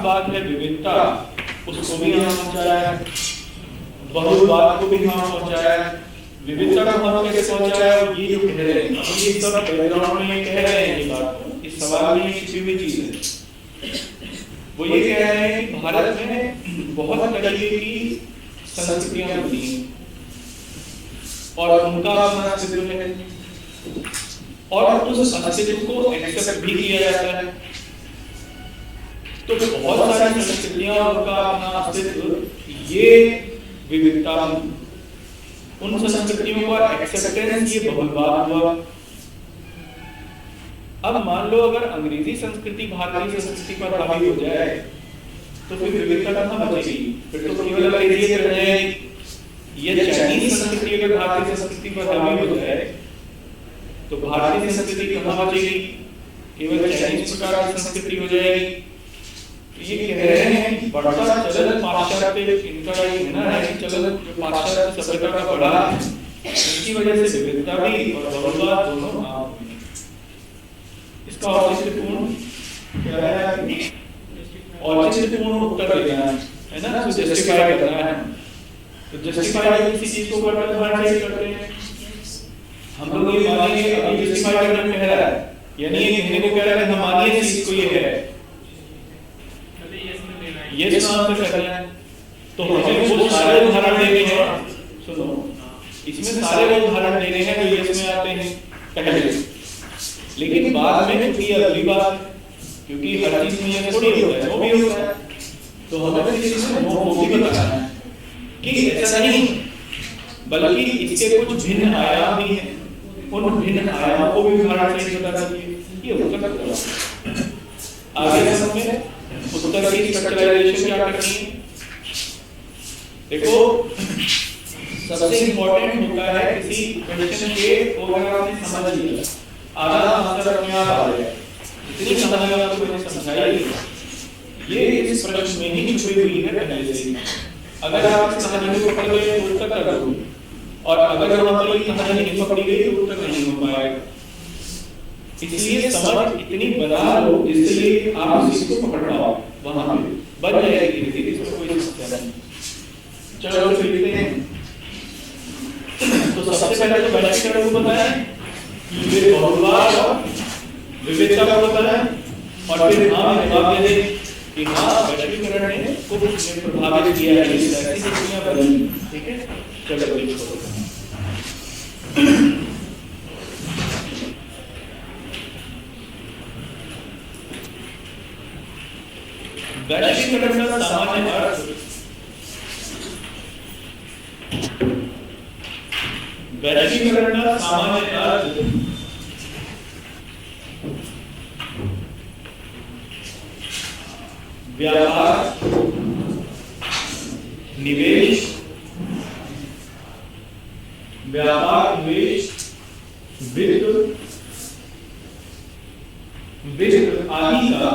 बात है विविधता, उसको भी यहाँ पहुँचाया है, बहुवाद को भी यहाँ पहुँचाया है, विविधता को हम कैसे पहुँचाया है, ये जो कह रहे हैं, ये सब बैकग्राउंड में कह रहे हैं, ये बात इस सवाल में छिपी हुई चीज है। वो ये कह रहे हैं कि भारत में बहुत तरीके की संस्कृतियां होती हैं और उनका अपना अस्तित्व है और उस अस्तित्व को एक्सेप्ट भी किया जाता है। तो बहुत सारी संस्कृतियां और उनका अपना अस्तित्व, ये विविधता, उन संस्कृतियों का एक्सेप्टेंस, ये बहुलवाद हुआ। अब मान लो अगर अंग्रेजी संस्कृति भारतीय संस्कृति पर हावी हो जाए तो फिर विविधता कहाँ बचेगी? फिर तो केवल अंग्रेजी रह जाएगी। ये चाइनीज संस्कृति अगर भारतीय संस्कृति पर हावी हो जाए तो भारतीय संस्कृति कहाँ बचेगी? केवल चाइनीज प्रकार की संस्कृति हो जाएगी। ये कह रहे हैं कि बढ़ता चलन पाश्चात्य, इनका ये कहना है कि चलन पाश्चात्य सभ्यता का बढ़ा है, इसकी वजह से विविधता भी और बहुलवाद दोनों आ गए। इसका औचित्यपूर्ण क्या है? औचित्यपूर्ण उत्तर देना है ना, तो जस्टिफाई करना है। तो जस्टिफाई किसी चीज को करते हैं, हम लोग ये मानेंगे अभी जस्टिफाई करना कह रहा है, यानी ये कहने को कह रहा है कि हम मानिए इस चीज को, ये है ये नाम से करना है। तो हमें वो सारे उदाहरण देने हैं, सुनो, इसमें सारे उदाहरण देने हैं जो ये इसमें आते हैं पहले, लेकिन बाद में क्योंकि अगली बात, क्योंकि हर चीज में ये थोड़ी होता है, वो भी होता है, तो हमें इसमें वो भी बताना है कि ऐसा नहीं, बल्कि इसके कुछ भिन्न आयाम भी हैं, उन भिन्न आयामों को भी उदाहरण से बता दीजिए। ये उत्तर आगे समय उत्तर की स्ट्रक्चराइजेशन क्या करनी है? देखो, सबसे इंपॉर्टेंट होता है किसी क्वेश्चन के अगर आपने समझ लिया, आधा आंसर अपने आप आ जाए, इतनी समझ आपको मैंने समझाई, ये इस प्रश्न में ही छुपी हुई है पहले से। अगर आप इस कहानी को पढ़ गए तो उत्तर कर दो, और अगर वहां पर ये कहानी नहीं पकड़ी गई तो उत्तर नहीं हो पाएगा। इसलिए समझ इतनी बना लो जिससे आप इस चीज को पकड़ पाओ, वहां पे बन जाएगी धीरे धीरे, इसमें कोई समस्या नहीं। चलो फिर देखते हैं। तो सबसे पहले तो वैश्वीकरण को बताया, ये बहुलवाद और विविधता को बताया, और फिर हाँ जवाब दे दें कि हाँ वैश्वीकरण ने को प्रभावित किया है, ऐसी दुनिया बदली। ठीक है, चलो इसको वैश्वीकरण का सामान्य अर्थ, वैश्वीकरण का सामान्य अर्थ व्यापार, निवेश, व्यापार, निवेश, वित्त आदि का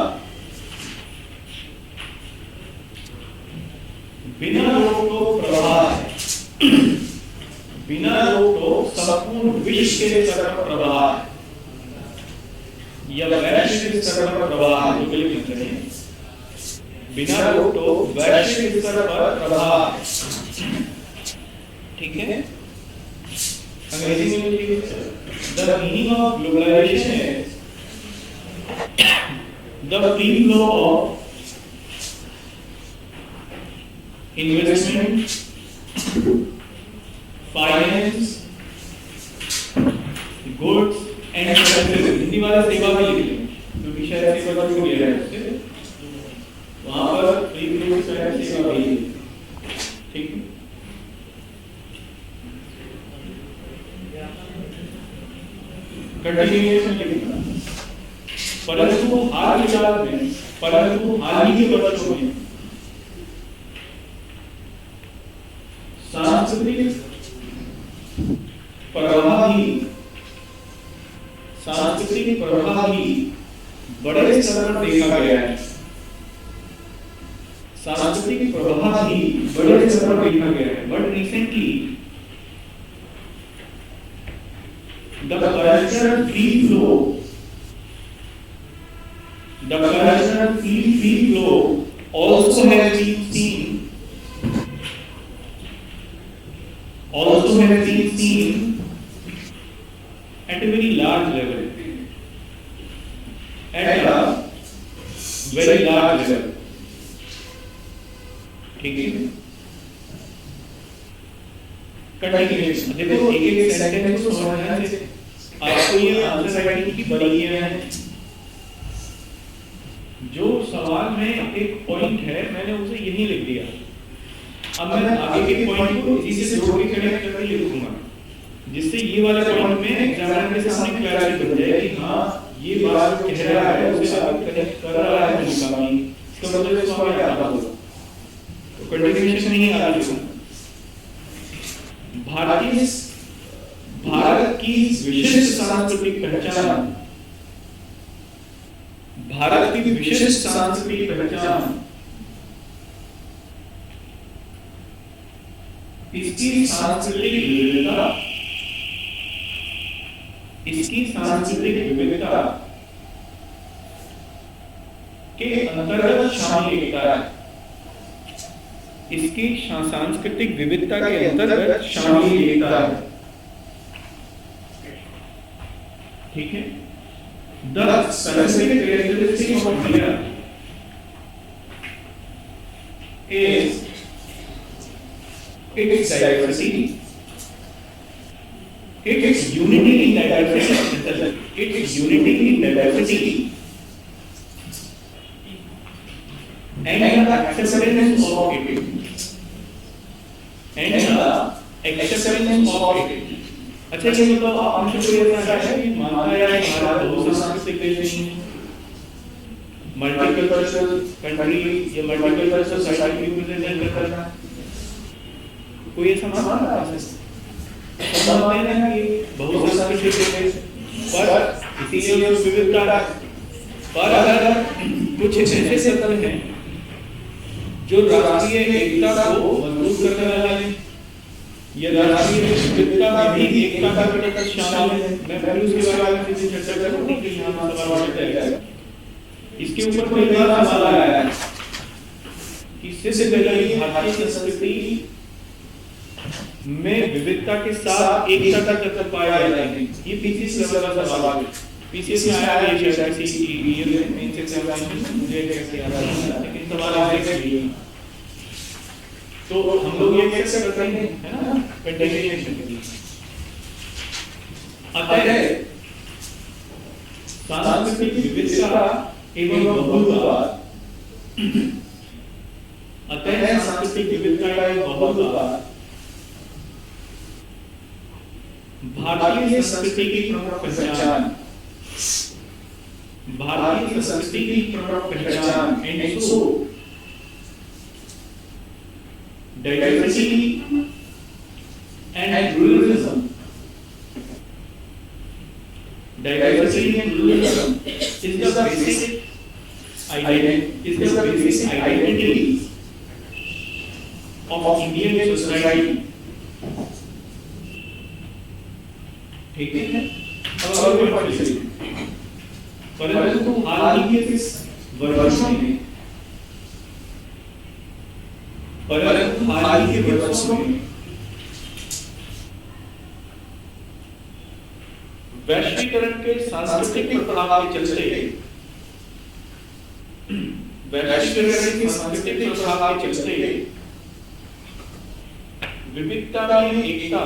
बिना रोक-टोक प्रवाह है, बिना रोक-टोक संपूर्ण विश्व के स्तर पर प्रवाह है, या वैश्विक स्तर पर प्रवाह है, जो भी लिखते हैं, बिना रोक-टोक वैश्विक स्तर पर प्रवाह है। ठीक है, अंग्रेजी में लिखिए, द मीनिंग ऑफ ग्लोबलाइजेशन है the free flow of investment, finance, goods and services. Hindi वाला सेवा भी लिख लें, क्योंकि शायद सेवा को लिया है वहां पर फ्री फ्लो सेवा भी। ठीक है, कंटिन्यूएशन लिखना। परंतु हाल फिलहाल में, परंतु हाल ही के वर्षों में सांस्कृतिक प्रवाह भी बड़े स्तर पर देखा गया है। सांस्कृतिक प्रवाह भी बड़े स्तर पर देखा गया है। But recently the cultural free flow also has been seen at a very large level. At a very large level. ठीक है? कंटिन्यूएशन। देखो एक सेंटेंस को समझना है। आपको ये आंसर राइटिंग की बारीकियां हैं। जो सवाल में एक पॉइंट है, मैंने उसे यही लिख दिया। अब मैं आगे के पॉइंट को इसी से जोड़ के कनेक्ट करके लिखूंगा, जिससे ये वाला पॉइंट में एग्जामिनर के सामने क्लैरिटी बन जाए कि हाँ ये बात कह रहा है, उसे आगे कनेक्ट कर रहा है मुकामी। इसका मतलब इसको आगे आता होगा। तो कंटिन्यूएशन नहीं आगे लिखूंगा। भारत की विशिष्ट सांस्कृतिक पहचान, भारत की विशिष्ट सांस्कृतिक पहचान, इसकी सांस्कृतिक विविधता, इसकी सांस्कृतिक विविधता के अंतर्गत शामिल एकता है। इसकी सांस्कृतिक विविधता के अंतर्गत शामिल एकता है। ठीक है? The specific characteristic of India is its diversity, its unity in diversity, its unity in diversity, and the acceptance of it, and the acceptance of it. अच्छा ये बताओ, आप मुझे कोई ऐसा है कि मानता है भारत बहुसांस्कृतिक देश है, मल्टीकल्चरल कंट्री या मल्टीकल्चरल सोसाइटी रिप्रेजेंट करता है? कोई ऐसा मानता है? हम मानते हैं कि बहुसांस्कृतिक देश, पर इसीलिए उस विविधता, पर अगर कुछ ऐसे तत्व हैं जो राष्ट्रीय एकता को मजबूत करने वाले, ये राष्ट्रीय विविधता में भी एकता का घटक शामिल है, मैं फिर उसके बारे में सीधे चर्चा करूंगा कि यहाँ सवाल उठ जाएगा। इसके ऊपर कई बार सवाल आया है कि इससे पहले भारतीय संस्कृति में विविधता के साथ एकता का तत्व पाया जाता है। ये पीसीएस लेवल का सवाल है। पीसीएस में आया है ये शायद किसी ईयर में इनसे एग्जामिनेशन मुझे कैसे याद आ रहा है, लेकिन सवाल आएगा कि तो हम लोग ये कैसे करते हैं, है ना, कंटिन्यूएशन के लिए। अतः सांस्कृतिक विविधता एवं बहुत्ववाद, अतः सांस्कृतिक विविधता एवं बहुत्ववाद भारतीय संस्कृति की प्रमुख पहचान, भारतीय संस्कृति की प्रमुख पहचान, and so diversity and pluralism, diversity and pluralism is the basic identity of Indian society. ठीक है? अब कोई बात नहीं, परंतु हाल ही के इस वर्षों में वैश्वीकरण के सांस्कृतिक प्रभाव के चलते, विविधता में एकता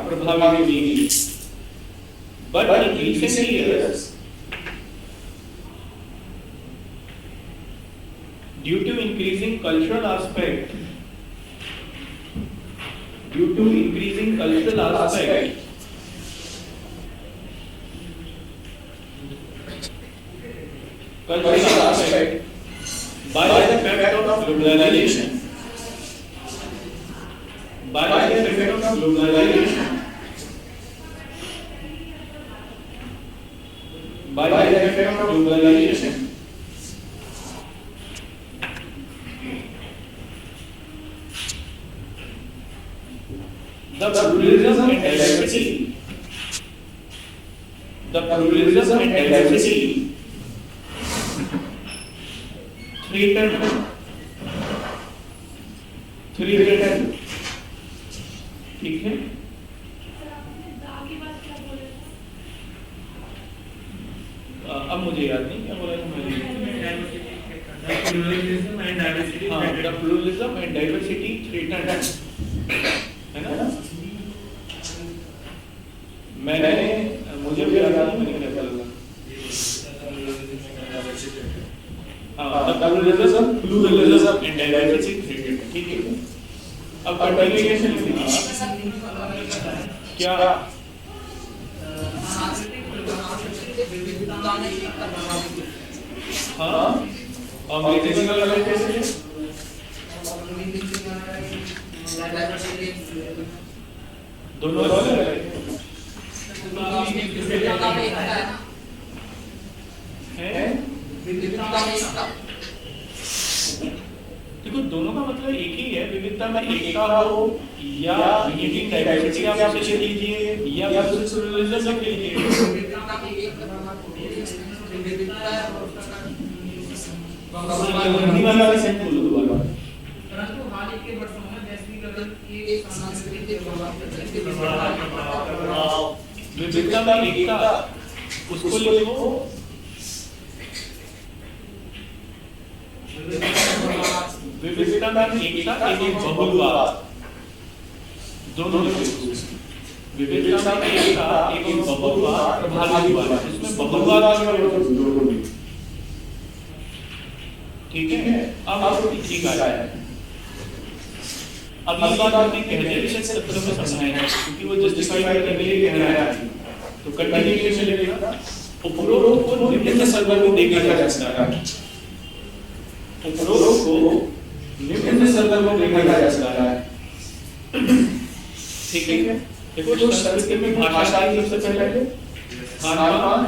प्रभावित हुई। But in recent years, due to increasing cultural aspect, by the effect of globalization, the pluralism and diversity threaten, ठीक है। अब मुझे याद नहीं क्या बोला था मैंने। The pluralism and diversity threaten, है ना। मैंने मुझे भी याद नहीं मैंने क्या बोला। The pluralism and diversity threaten, ठीक है। अब कंटिन्यूएशन क्या हाँ अंग्रेजी में अलग कैसे दोनों अलग है। देखो दोनों का मतलब एक ही है, विविधता में एकता हो या यूनिटी डाइवर्सिटी आप उसे ले लीजिए या प्लूरलिज्म ले लीजिए। हिंदी वाला सेंस बोलो दोबारा। परंतु हाल के वर्षों में वैश्विक लेवल की सांस्कृतिक विविधता में एकता उसको लिखो विविधता में एकता एवं बहुलवाद, दोनों विविधता में एकता एवं बहुलवाद प्रभावीवाद, इसमें बहुलवाद ठीक है। अब ठीक आ जाए। अब ये बात हमने कहने से तत्व में समझाया है क्योंकि वो जस्टिफाई करने के लिए कह रहा है। तो कंटिन्यूएशन लेगा उपरोक्त को निम्न संदर्भ में देखा जा सकता है। उपरोक्त को निम्न संदर्भ में देखा जा सकता है, ठीक है। देखो जो संस्कृति में भाषा की सबसे पहले खान-पान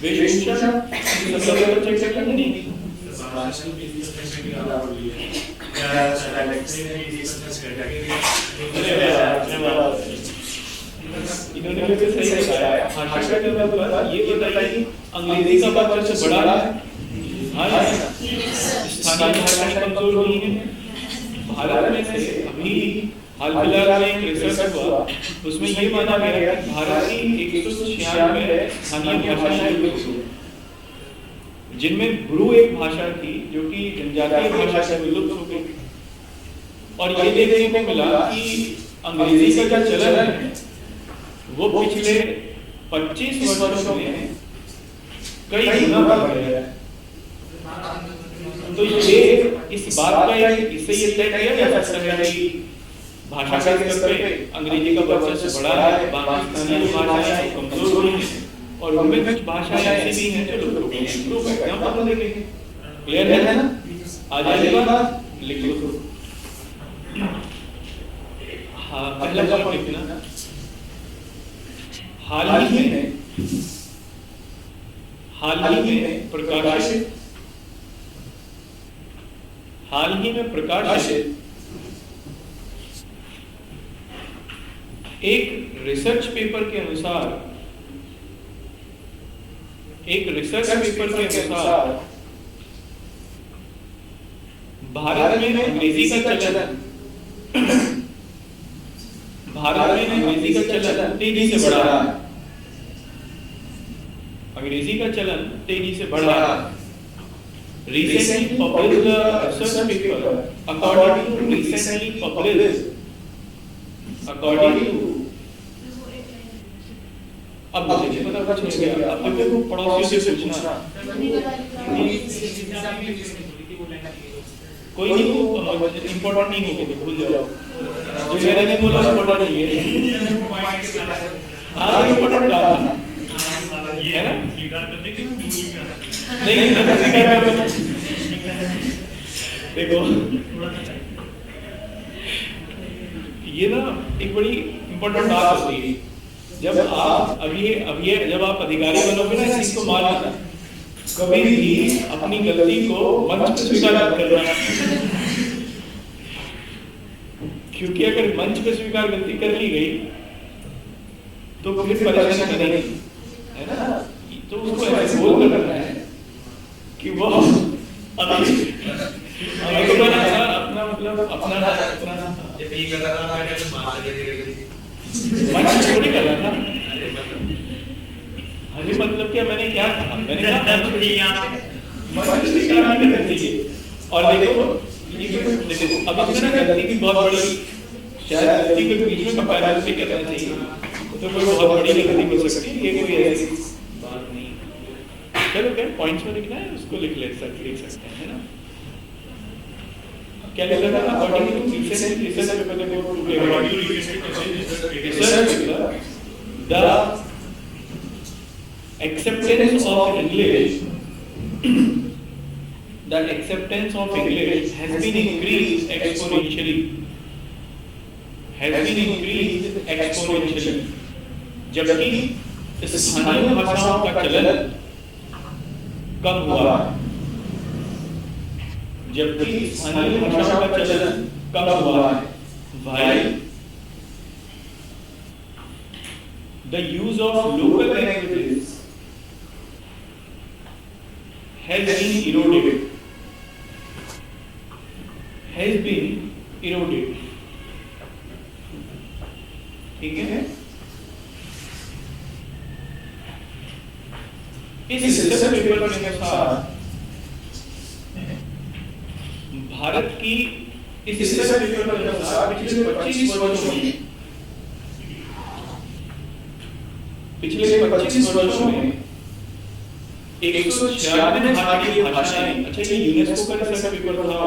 वेशभूषा सबसे पहले चेक करना नहीं इन्होंने बिल्कुल सही बताया। भाषा का मतलब ये बताइए कि अंग्रेजी का बात सबसे बड़ा है, हाँ स्थानीय भाषाएं कमजोर नहीं है। भारत में से अभी हाल फिलहाल में एक रिसर्च हुआ, उसमें ये माना गया कि भारत की 196 स्थानीय भाषाएं जिनमें ब्रू एक भाषा थी जो कि जनजातीय भाषा से विलुप्त हो गई। और ये देखने को मिला कि अंग्रेजी का जो चलन है वो पिछले 25 वर्षों में कई गुना बढ़ गया है। तो ये इस बात का इससे ये तय किया जा सकता है कि भाषा के स्तर पे अंग्रेजी का वर्चस्व बढ़ा है, बाकी स्थानीय भाषाएं कमजोर हुई हैं और उनमें कुछ भाषाएं ऐसी भी हैं जो लुप्त हो गई हैं। प्रूफ एग्जांपल देखेंगे, क्लियर है ना। आ जाएगा लिख लो। हाँ पहला पॉइंट लिखना, हाल ही में प्रकाशित एक रिसर्च पेपर के अनुसार भारत में अंग्रेजी का चलन तेजी से बढ़ रहा है। अंग्रेजी का चलन तेजी से बढ़ रहा है। Recently published research paper, according to अब मुझे नहीं पता कुछ हो गया। अब देखो पड़ोसियों से पूछना, कोई नहीं वो इम्पोर्टेंट नहीं होगी, भूल जाओ। जो मैंने नहीं बोला इम्पोर्टेंट नहीं है। हाँ इम्पोर्टेंट डालना है ना, नहीं देखो ये ना एक बड़ी इम्पोर्टेंट बात होती है। जब आप अभी जब आप अधिकारी बनोगे ना, इस चीज को मान लेना, कभी भी अपनी गलती को मंच पर स्वीकार मत करना, क्योंकि अगर मंच पर स्वीकार गलती कर ली गई तो फिर परेशानी बनेगी, है ना। तो उसको ऐसे बोल करना है कि वो अभी मतलब अपना ये भी कर रहा था मैं मार दे मन छोड़ी कर रहा था। अरे मतलब क्या मैंने क्या कहा, मैंने कहा मन से काम नहीं करना चाहिए। और देखो देखो अब इसमें ना गलती की बहुत बड़ी, शायद गलती के बीच में कंपैरिजन भी करना चाहिए, तो कोई बहुत बड़ी गलती हो सकती है, ये कोई ऐसी बात नहीं। चलो क्या पॉइंट्स में लिखना है उसको लिख सकते हैं ना। क्या लिखा था according to recent research paper the acceptance of English has been increased exponentially, जबकि स्थानीय भाषाओं का चलन कम हुआ है। जबकि स्थानीय भाषाओं का चलन कम हुआ है। While the use of local languages has been eroded, ठीक है। इस रिसर्च पेपर के अनुसार भारत की इस रिसर्च पेपर के अनुसार पिछले 25 वर्षों में 196 भारतीय भाषाएं, अच्छा ये यूनेस्को का रिसर्च पेपर था,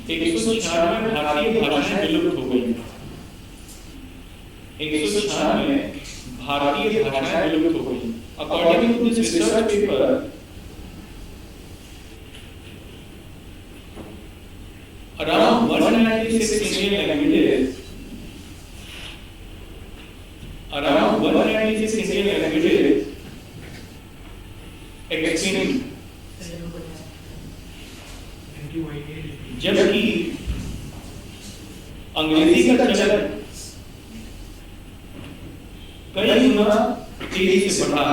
196 भारतीय भाषाएं विलुप्त हो गई। 196 भारतीय भाषाएं विलुप्त हो गई। According to this research paper around 196 Indian languages extinct, जबकि अंग्रेजी का चलन कई गुना तेजी से बढ़ा है।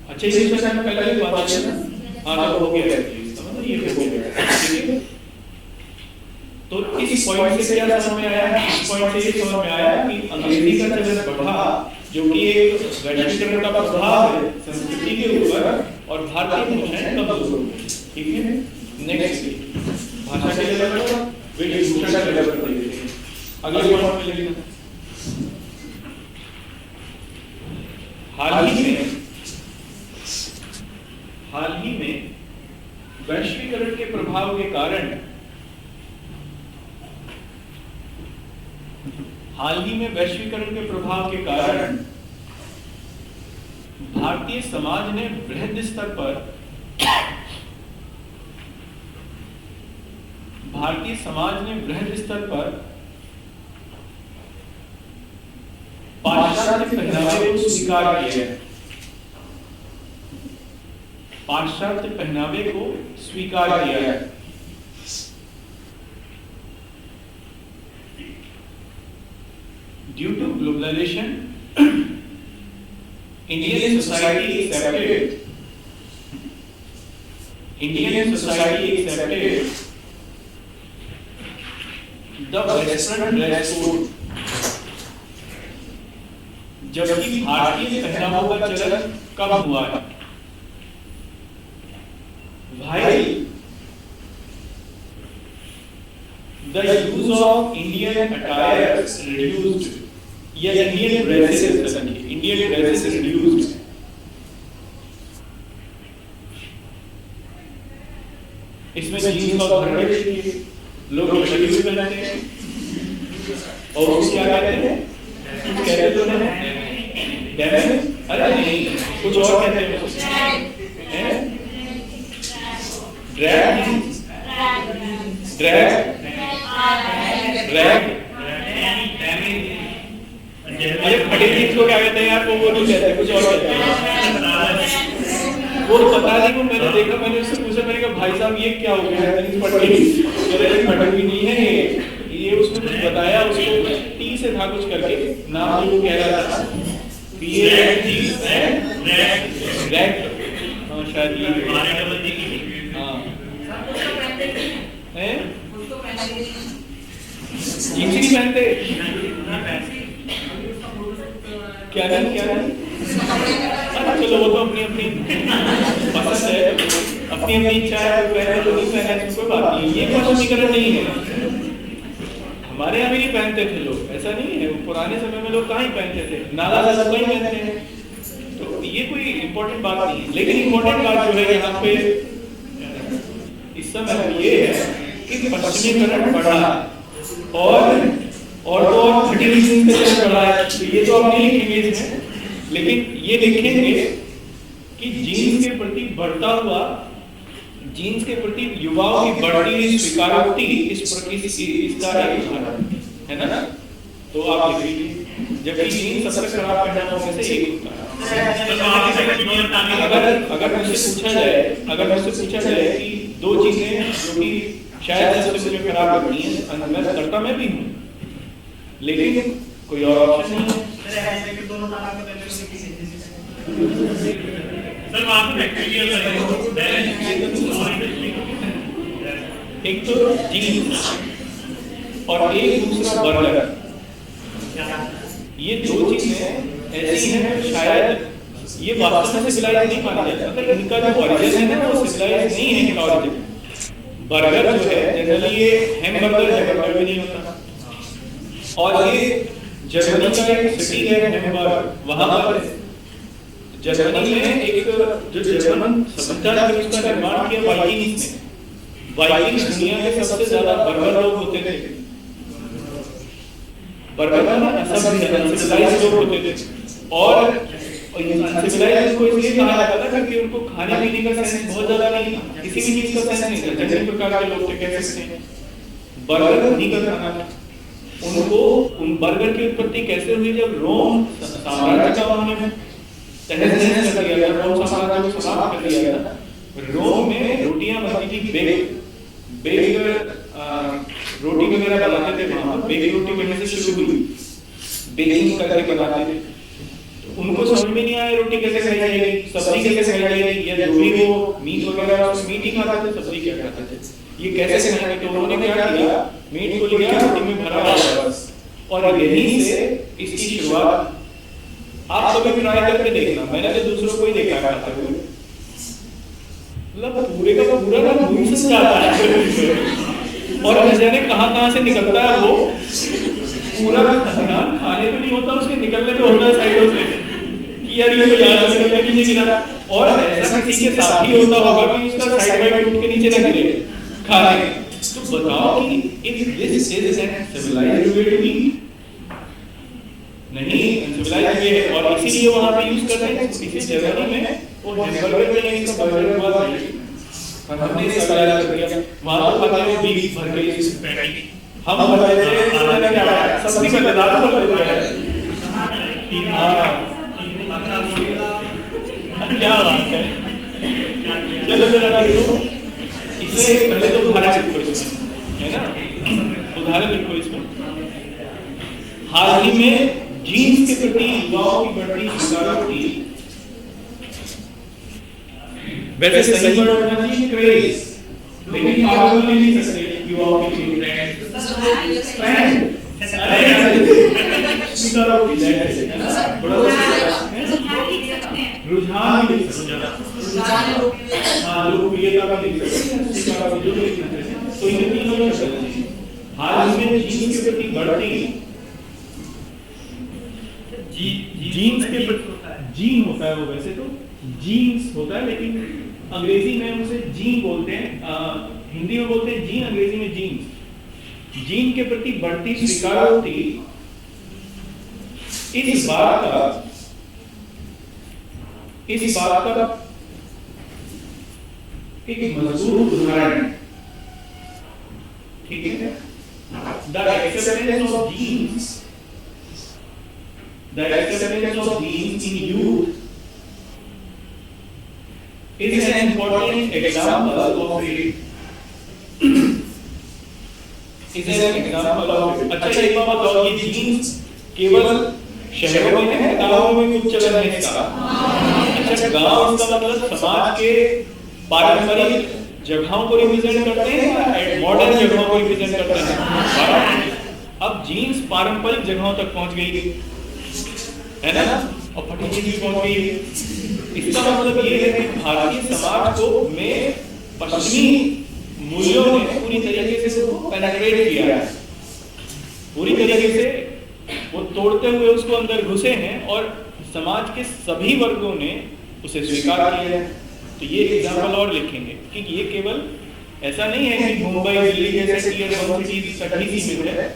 अच्छा इस विषय में पहले भी बात है ना, हाँ तो हो गया मतलब ये हो गया, ठीक है। तो इस पॉइंट से क्या समझ में आया, इस पॉइंट से ये समझ में आया कि अंग्रेजी का चलन बढ़ा, जो कि एक वैश्वीकरण का प्रभाव है संस्कृति के ऊपर, और भारतीय भाषाएं कमजोर हो गई, ठीक है। नेक्स्ट भाषा के लेवल पर वेशभूषा के लेवल पर देखते हैं। अगले पॉइंट में लिखना, हाल ही में वैश्वीकरण के प्रभाव के कारण भारतीय समाज ने बृहद स्तर पर पाश्चात्य पहनावे को स्वीकार किया है। पाश्चात्य पहनावे को स्वीकार किया है। Due to globalization, Indian society accepted the Western dress code, जबकि भारतीय पहनावों का चलन कम हुआ है। While the use of Indian attire reduced, या Indian dresses reduced, इसमें जीन्स और घड़े लोग शेड्यूल पहनते हैं, और उसको क्या कहते हैं, कुछ कहते तो हैं डैमेज, अरे नहीं कुछ और कहते हैं, ड्रैग अरे फटे जीन्स को क्या कहते हैं यार, वो नहीं कहते, कुछ और कहते हैं। वो पता नहीं, वो मैंने देखा, मैंने उससे पूछा, मैंने कहा भाई साहब ये क्या हो गया, फटकी नहीं है ये, उसने कुछ बताया, उसको टी से था कुछ करके नाम, वो कह रहा था शायद ये हैं? उसको पहले जीन्स ही नहीं पहनते? क्या नहीं? अच्छा चलो वो तो अपनी अपनी पसंद है, अपनी अपनी इच्छा है, पहने तो नहीं पहने कोई बात नहीं, ये स्पष्टीकरण नहीं है। हमारे यहाँ भी नहीं पहनते थे लोग, ऐसा नहीं है, पुराने समय में लोग कहाँ ही पहनते थे, नाला साला ही पहनते हैं, तो ये कोई इम्पोर्टेंट बात नहीं है। लेकिन इम्पोर्टेंट बात जो है यहाँ पे इस समय ये है कि पश्चिमीकरण बढ़ा और फटी हुई जीन्स का चलन बढ़ा है। तो ये तो आप नहीं लिखेंगे इसमें, लेकिन ये लिखेंगे कि जीन्स के प्रति बढ़ता हुआ, जीन्स के प्रति युवाओं की बढ़ती स्वीकारोक्ति इसका एक उदाहरण है ना। तो आप लिख लीजिए, जबकि जीन्स सबसे खराब पहनावों में से एक होता है। अगर मुझसे पूछा जाए कि दो चीजें जो कि शायद सबसे मुझे खराब लगती हैं, मैं करता मैं भी हूँ, लेकिन कोई और ऑप्शन नहीं है। एक तो जीन्स और एक दूसरा बर्गर, ये दो चीजें ऐसी हैं शायद ये वास्तव में सिविलाइज नहीं मानी जाती, मतलब इनका जो ओरिजिन है ना वो सिविलाइज नहीं है इनका ओरिजिन। बर्गर जो है जनरली ये हैमबर्गर भी नहीं होता, और ये जर्मनी का एक सिटी है हैमबर्ग, वहां पर जर्मनी में एक जो जर्मन सभ्यता है उसका निर्माण किया वाइकिंग्स ने। वाइकिंग्स दुनिया में सबसे ज्यादा बर्बर लोग होते थे, बर्बर ना अनसिविलाइज्ड लोग होते थे, और अनसिविलाइज्ड को इसलिए कहा जाता था क्योंकि उनको खाने पीने का सेंस बहुत ज्यादा नहीं था, किसी भी चीज का सेंस नहीं था, जंगली प्रकार के लोग थे, कह सकते हैं। बर्गर नहीं का खाना था उनको। उन बर्गर की उत्पत्ति कैसे हुई? जब रोम साम्राज्य का उन्होंने तहस-नहस कर दिया था, रोम साम्राज्य को समाप्त कर दिया था। रोम में रोटियां बनती थी, बेक रोटी वगैरह बनाते थे वहां पर, बेक रोटी बनने से शुरू हुई, बेकिंग करके बनाते थे। उनको समझ में नहीं आया रोटी कैसे खाई जाएगी, सब्जी कैसे खाई जाएगी, या जो भी वो मीट वगैरह मीट ही खाते थे, सब्जी क्या खाते थे, ये कैसे खाएंगे? तो उन्होंने क्या किया, मीट को लिया, रोटी में भरा बस, और यहीं से इसकी शुरुआत। आप कभी ट्राई करके देखना, मैंने तो दूसरों को ही देखा खाते हुए, मतलब पूरे का पूरा ना भूमि से जाता है, और न जाने कहां से निकलता है वो पूरा खाना, खाने में नहीं होता, उसके निकलने में होता है साइडों से कि यार ये तो याद निकलने के नीचे गिरा। और ऐसा किसी के साथ ही होता होगा कि उसका साइड बाइट टूट के नीचे न गिरे खाने। तो बताओ कि if this is an civilized way to eat, नहीं सिविलाइज्ड वे है, और इसीलिए वहां पे यूज करते हैं। इसी जर्मनी में वो हैमबर्गर में इसका बर्गर हुआ था, हमने इसका इलाज कर दिया, वहां तो खाते हैं बीफ भर के इस पैटी, हम बताते हैं सब्जी में दाल को लेते हैं। हां क्या बात है, चलो देखो, इससे पहले तो उदाहरण लिखो इसमें, है ना, उदाहरण लिखो इसमें। हाल ही में जीन्स के प्रति युवाओं की बढ़ती स्वीकारोक्ति, वैसे सही वर्ड होना चाहिए क्रेज, लेकिन आप लोग नहीं सकते युवाओं की ट्रेंड स्वीकारोक्ति है ना, बड़ा रुझान भी लिख सकते हैं, हाँ लोकप्रियता भी लिख सकते हैं, स्वीकारोक्ति जो लिखना चाहिए। तो इन तीनों में चलना चाहिए। हाल में जीन्स के प्रति बढ़ती, जीन्स के प्रति जीन होता है वो, वैसे तो जीन्स होता है, लेकिन अंग्रेजी में उसे जीन बोलते हैं, हिंदी में बोलते हैं जीन, अंग्रेजी में जीन्स। जीन के प्रति बढ़ती स्वीकारोक्ति इस बात का एक मजबूत उदाहरण है, ठीक है। The acceptance of jeans in youth is an important example of it. अच्छा एक बात बताओ, ये जीन्स केवल शहरों में है, गांवों में कुछ चलन है इसका? अच्छा गांव इसका मतलब समाज के पारंपरिक जगहों को रिप्रेजेंट करते हैं या मॉडर्न जगहों को रिप्रेजेंट करते हैं? अब जीन्स पारंपरिक जगहों तक पहुंच गई है ना, और फटी जीन्स भी पहुंच गई है। इसका मतलब ये है कि भारतीय समाज को में पश्चिमी मूल्यों ने पूरी तरीके से उसको पेनिट्रेट किया है, पूरी तरीके से वो तोड़ते हुए उसको अंदर घुसे हैं और समाज के सभी वर्गों ने उसे स्वीकार किया है। तो ये एग्जाम्पल और लिखेंगे कि ये केवल ऐसा नहीं है कि मुंबई दिल्ली जैसे टियर 1 सिटीज तक ही सीमित है,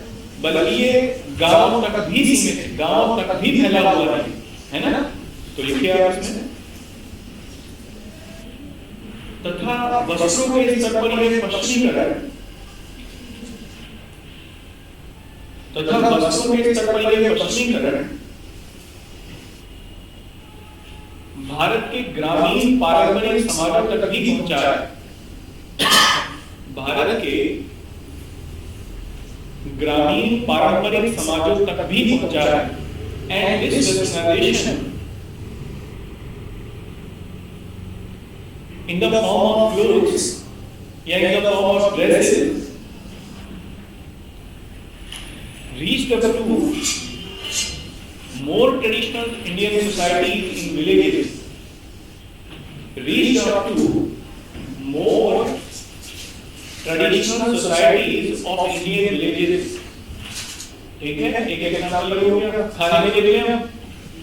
बल्कि ये गांवों तक भी सीमित है, गांवों तक भी फैला हुआ है ना। तो लिखिए आप इसमें, तथा वस्त्रों के स्तर पर यह पश्चिमीकरण, तथा वस्त्रों के स्तर पर यह पश्चिमीकरण भारत के ग्रामीण पारंपरिक समाजों तक भी पहुंचा है। भारत के ग्रामीण पारंपरिक समाजों तक भी पहुंचा है। And this westernization in the form of clothes या in the form of dresses reached up to more traditional Indian societies in villages, reached up to more traditional societies of Indian villages। ठीक है, एक example हो गया, खाने में देख लें हम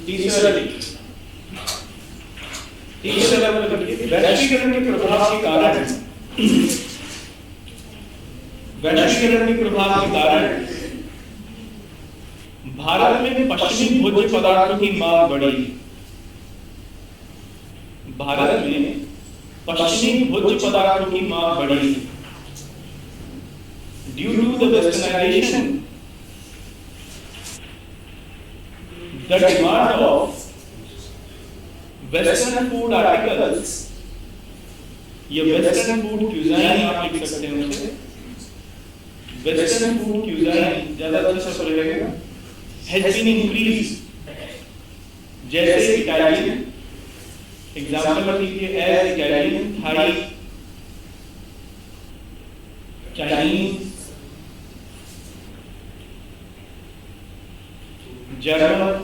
तीसरा लेवल वैश्वीकरण के प्रभाव के कारण, वैश्वीकरण के प्रभाव के कारण भारत में पश्चिमी भोज्य पदार्थों की मांग बढ़ी। भारत में पश्चिमी भोज्य पदार्थों की मांग बढ़ी due to the westernization, the demand of western food articles, ये वेस्टर्न फूड क्यूजाइन आप लिख सकते हैं उसे, वेस्टर्न फूड क्यूजाइन ज्यादा अच्छा सा लगेगा, has been increased, जैसे इटालियन एग्जांपल लीजिए, as Italian, Thai, Chinese, German,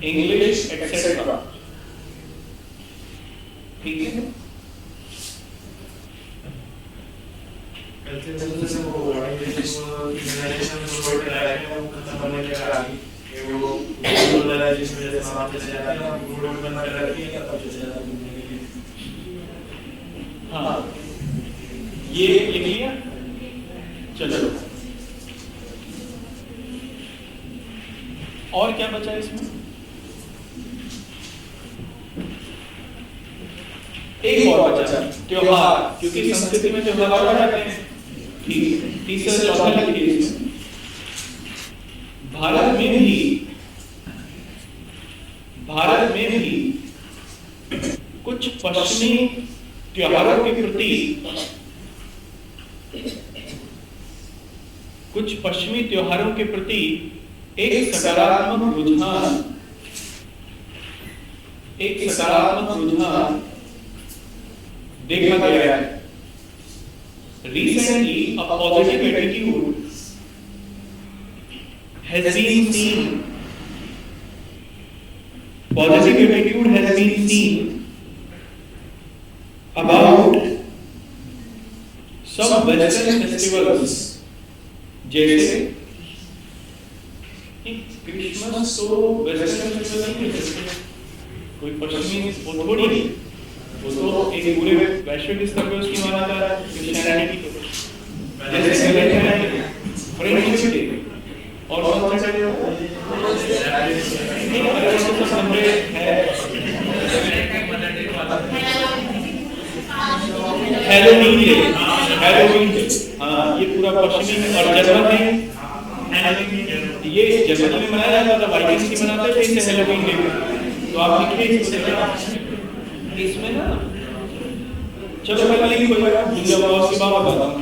English etcetera. ठीक है, हाँ ये लिख लिया। चलो और क्या बचा इसमें? एक और बचा त्योहार, क्योंकि संस्कृति में त्योहार आ जाते हैं। ठीक, तीसरा चौथा लिखिए इसमें, भारत में भी कुछ पश्चिमी त्योहारों के प्रति, कुछ पश्चिमी त्योहारों के प्रति एक सकारात्मक रुझान, एक सकारात्मक रुझान देखा गया है। Recently, a positive attitude has been seen. Positive attitude has been seen about some Western festivals, जैसे क्रिसमस तो वेस्टर्न फेस्टिवल नहीं है, कोई पश्चिमी वो थोड़ी नहीं, वो तो एक पूरे वैश्विक स्तर पर उसकी मान्यता है क्रिश्चियनिटी की। जैसे फ्रेंडशिप डे और कौन सा day Halloween day, Halloween day, हाँ ये पूरा पश्चिमी। और जर्मन में ये जर्मनी में मनाया जाता था, वाइकिंग्स की मनाते थे इसे हैलोवीन डे। तो आप लिखिए इसमें ना, चलो पहले लिखो उसके बाद बताता हूँ।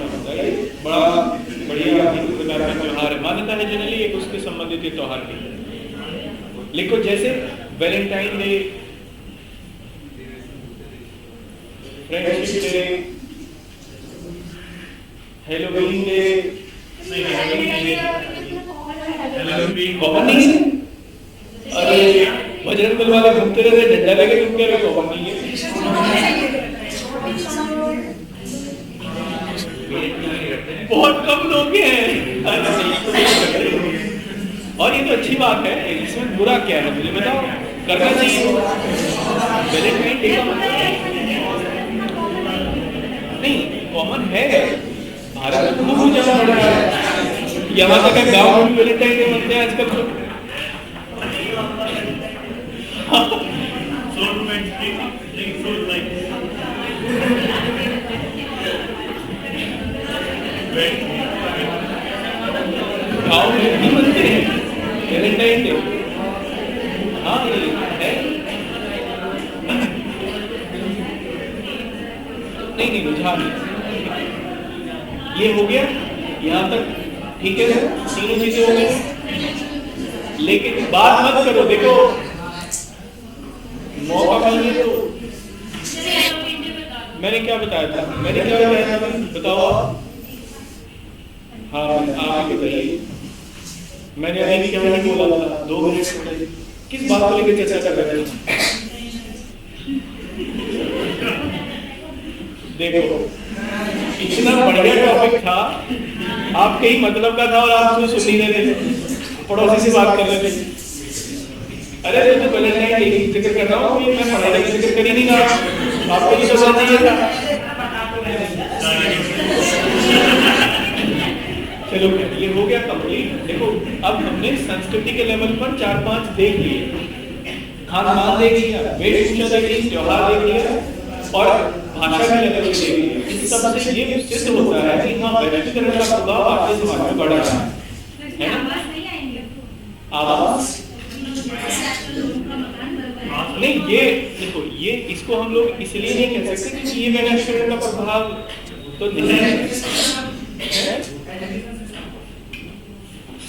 बड़ा बढ़िया प्रकार का त्योहार है, मान्यता है जनरली एक उसके संबंधित त्योहार की। लिखो जैसे Valentine day friendship day, Halloween day, common नहीं है। अरे बजरंग दल वाले घूमते रहते, डंडा लेके घूमते रहते, कॉमन नहीं है। बहुत कम लोग हैं। और ये तो अच्छी बात है, इसमें बुरा क्या है मुझे बताओ, करना चाहिए। वैलेंटाइन डे का मतलब नहीं, कॉमन है, भारत में खूब मजा पड़ रहा है। यहाँ तक है गाँव में वैलेंटाइन डे मनते हैं आजकल तो। गाँव में भी मनते हैं वैलेंटाइन डे। हाँ ये है, नहीं रुझान ये हो गया यहाँ तक, ठीक है, तीनों चीजें हो गई। लेकिन बात मत करो, देखो मौका मिले तो। मैंने क्या बताया था, बताओ। हाँ आप ही बताइए, मैंने अभी क्या नहीं बोला था, 2 मिनट किस बात को लेकर चर्चा कर रहे थे? देखो इतना बढ़िया टॉपिक था, आपके ही मतलब का था और आप उसको सुन नहीं रहे थे, पड़ोसी से बात कर रहे थे। अरे तो वैलेंटाइन डे की जिक्र कर रहा हूँ, मैं पढ़ाई का जिक्र कर ही नहीं रहा, आपको ये सब नहीं था। चलो ये हो गया कंप्लीट। देखो अब हमने संस्कृति के लेवल पर 4-5 देख लिए, खान-पान देख लिया, वेशभूषा देख ली, त्योहार देख लिया और भाषा के लेवल पे देख लिया। इस सब से ये सिद्ध होता है कि हाँ वैश्वीकरण का प्रभाव भारतीय समाज में बढ़ रहा है ना? आवाज नहीं, ये देखो ये इसको हम लोग इसलिए नहीं कह सकते कि ये वैश्वीकरण का प्रभाव तो नहीं है।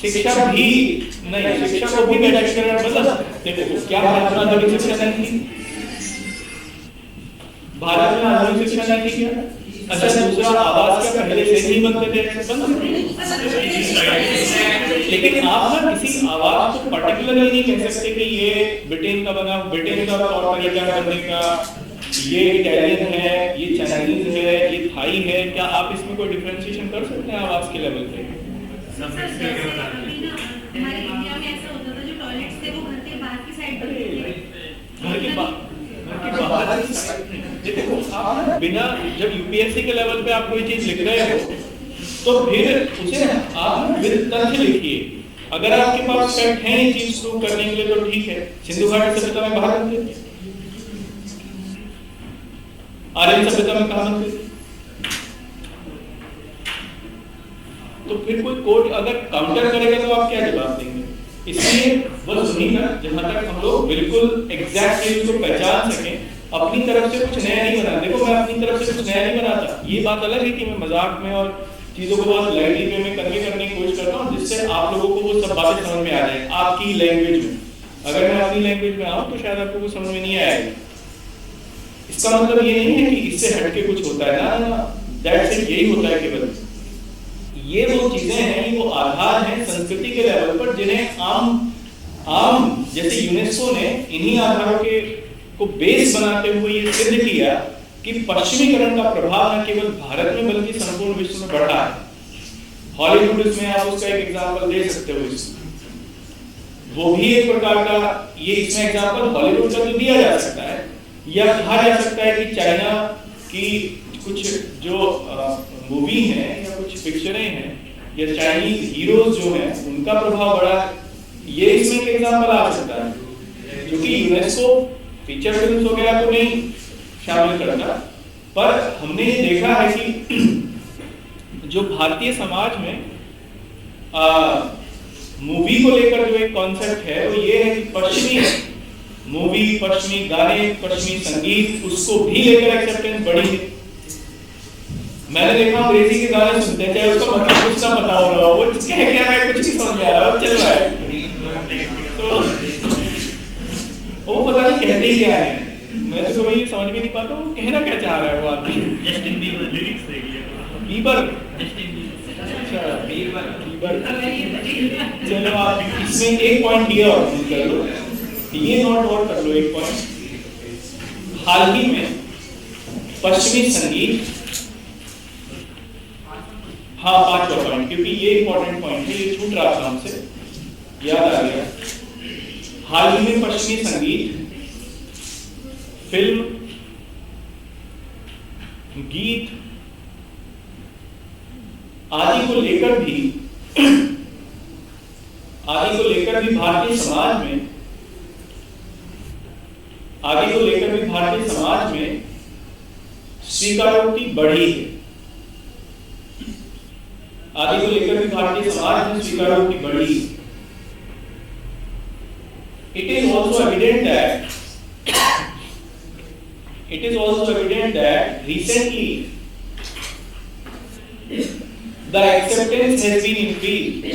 शिक्षा भी नहीं, शिक्षा को भी वैश्वीकरण मतलब देखो क्या भारत में आधुनिक शिक्षा नहीं थी? भारत में आधुनिक शिक्षा नहीं थी क्या? अच्छा दूसरा आवाज क्या पहले से नहीं बनते थे? लेकिन आप ना किसी आवाज को पर्टिकुलरली नहीं कह सकते कि ये ब्रिटेन का बना, ब्रिटेन का तौर तरीका बनने का, ये इटालियन है, ये चाइनीज है, ये थाई है। क्या आप इसमें कोई डिफरेंशिएशन कर सकते हैं आवाज के लेवल पे? हमारे इंडिया में ऐसा होता था, जो टॉयलेट्स थे वो घर के बाहर की साइड पर थे। घर के बाहर देखो आप बिना जब यूपीएससी के लेवल पे आप कोई चीज लिख रहे हो तो फिर उसे आप विद तथ्य लिखिए। अगर आपके पास फैक्ट है ये चीज प्रूव करने के लिए तो ठीक है। सिंधु घाटी सभ्यता में बाहर थे, आर्यन सभ्यता में कहां थे? तो फिर कोई कोर्ट अगर काउंटर करेगा तो आप क्या जवाब देंगे? इसलिए वो सुनी ना, जहां तक हम लोग बिल्कुल एग्जैक्ट चीज को पहचान सकें, अपनी तरफ से कुछ नया नहीं बनाते। देखो मैं अपनी तरफ से कुछ नया नहीं बनाता, ये बात अलग है कि मैं मजाक में और चीजों को बहुत लाइटली वे में कन्वे करने की कोशिश करता हूँ जिससे आप लोगों को वो सब बातें समझ में आ जाए आपकी लैंग्वेज में। अगर मैं अपनी लैंग्वेज में आऊँ तो शायद आपको कुछ समझ में नहीं आएगा। इसका मतलब ये नहीं है कि इससे हटके कुछ होता है ना, दैट्स इट, यही होता है केवल। ये वो चीजें हैं, वो आधार हैं संस्कृति के लेवल पर जिन्हें आम जैसे यूनेस्को ने इन्हीं आधारों के को बेस बनाते हुए ये सिद्ध किया कि पश्चिमीकरण का प्रभाव न केवल भारत में बल्कि संपूर्ण विश्व में बढ़ा है। हॉलीवुड इसमें आप उसका एक एग्जांपल दे सकते हो, वो भी एक प्रकार का, ये इसमें एग्जांपल हॉलीवुड का तो दिया जा सकता है या कहा जा सकता है कि चाइना की कुछ जो मूवी है या कुछ पिक्चरें हैं या चाइनीज हीरोज जो हैं उनका प्रभाव बढ़ा, ये इसमें एक एग्जांपल आ सकता है। क्योंकि यूनेस्को फीचर फिल्म्स वगैरह को नहीं शामिल करता, पर हमने ये देखा है कि जो भारतीय समाज में मूवी को लेकर जो एक कॉन्सेप्ट है वो ये है कि पश्चिमी मूवी, पश्चिमी गाने, पश्चिमी संगीत, उसको भी लेकर एक्सेप्टेंस बढ़ी है। मैंने देखा अंग्रेजी के गाने सुनते हैं, चाहे उसका मतलब कुछ ना पता हो रहा हो, वो कह क्या रहा है कुछ नहीं समझ में आ रहा, चल रहा है तो वो पता नहीं कहते ही क्या है। मैं तो कभी समझ समझ में नहीं पाता वो कहना क्या चाह रहा है वो आदमी। जस्टिन बीबर लिरिक्स देखिए। Bieber, Justin Bieber. अच्छा बीबर। अगर ये चलो आप इसमें एक पॉइंट ये और नोट कर लो, ये नोट और कर लो एक पॉइंट। हाल ही में पश्चिमी संगीत, हाँ 5वां पॉइंट, क्योंकि ये इंपॉर्टेंट पॉइंट है, ये छूट रहा था हमसे, याद आ गया। हाल ही में पश्चिमी संगीत, फिल्म, गीत आदि को लेकर भी भारतीय समाज में स्वीकारोक्ति बढ़ी है। It is also evident that recently the acceptance has been increased.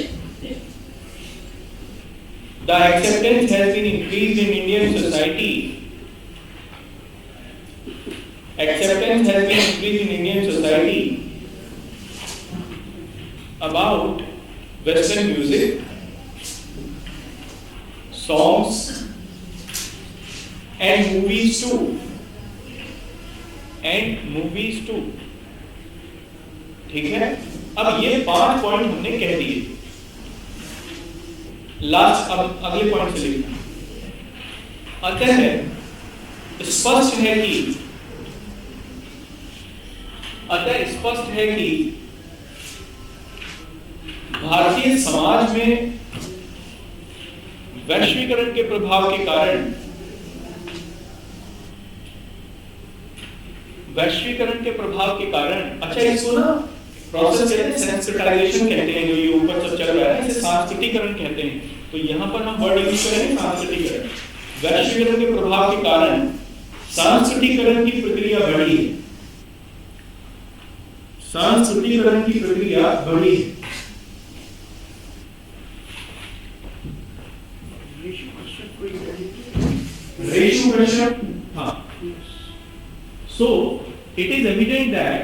In Indian society. About Western music, songs, and movies too. ठीक है, अब ये 5 पॉइंट हमने कह दिए। लास्ट अब अगले पॉइंट से लिखना। अतः स्पष्ट है कि भारतीय समाज में वैश्वीकरण के प्रभाव के कारण अच्छा इसको ना प्रोसेस कहते हैं, सेंसिटाइजेशन कहते हैं, जो ये ऊपर सब चल रहा है इसे सांस्कृतिकरण कहते हैं। तो यहाँ पर हम वर्ड यूज करेंगे सांस्कृतिकरण। वैश्वीकरण के प्रभाव के कारण सांस्कृतिकरण की प्रक्रिया बढ़ी है। रेशो क्वेश्चन, हाँ। So it is evident that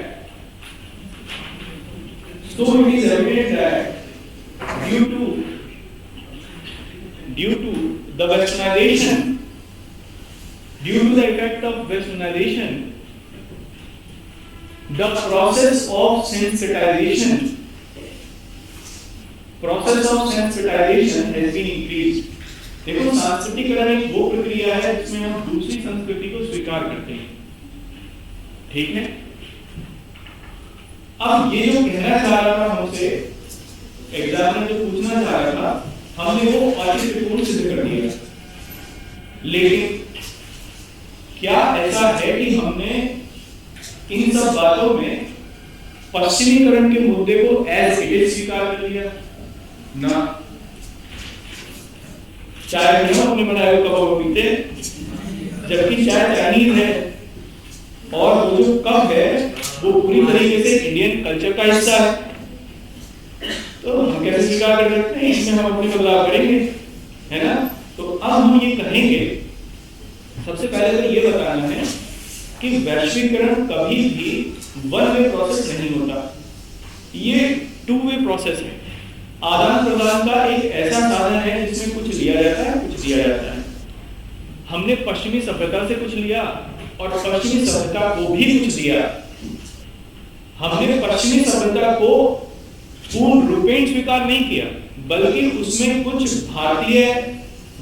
due to the westernization, due to the effect of westernization, the process of sensitization has been increased. देखो सांस्कृतिकरण एक वो प्रक्रिया है जिसमें हम दूसरी संस्कृति को स्वीकार करते हैं, ठीक है। अब ये जो कहना चाह रहा था हमसे एग्जामिनर, जो पूछना चाह रहा था, हमने वो औचित्यपूर्ण सिद्ध कर दिया। लेकिन क्या ऐसा है कि हमने इन सब बातों में पश्चिमीकरण के मुद्दे को एज इट इज स्वीकार कर लिया? ना। चाय भी हम अपने बनाए हुए कप में पीते, जबकि चाय चाइनीज है और वो जो कप है वो पूरी तरीके से इंडियन कल्चर का हिस्सा है। तो हम कैसे स्वीकार कर सकते हैं? इसमें हम अपने बदलाव करेंगे, है ना। तो अब हम ये कहेंगे, सबसे पहले तो ये बताना है कि वैश्वीकरण कभी भी वन वे प्रोसेस नहीं होता, ये टू वे प्रोसेस है। आदान प्रदान का एक ऐसा साधन है जिसमें कुछ लिया जाता है, कुछ दिया जाता है। हमने पश्चिमी सभ्यता से कुछ लिया और पश्चिमी सभ्यता को भी कुछ दिया। हमने पश्चिमी सभ्यता को पूर्ण रूपेण स्वीकार नहीं किया, बल्कि उसमें कुछ भारतीय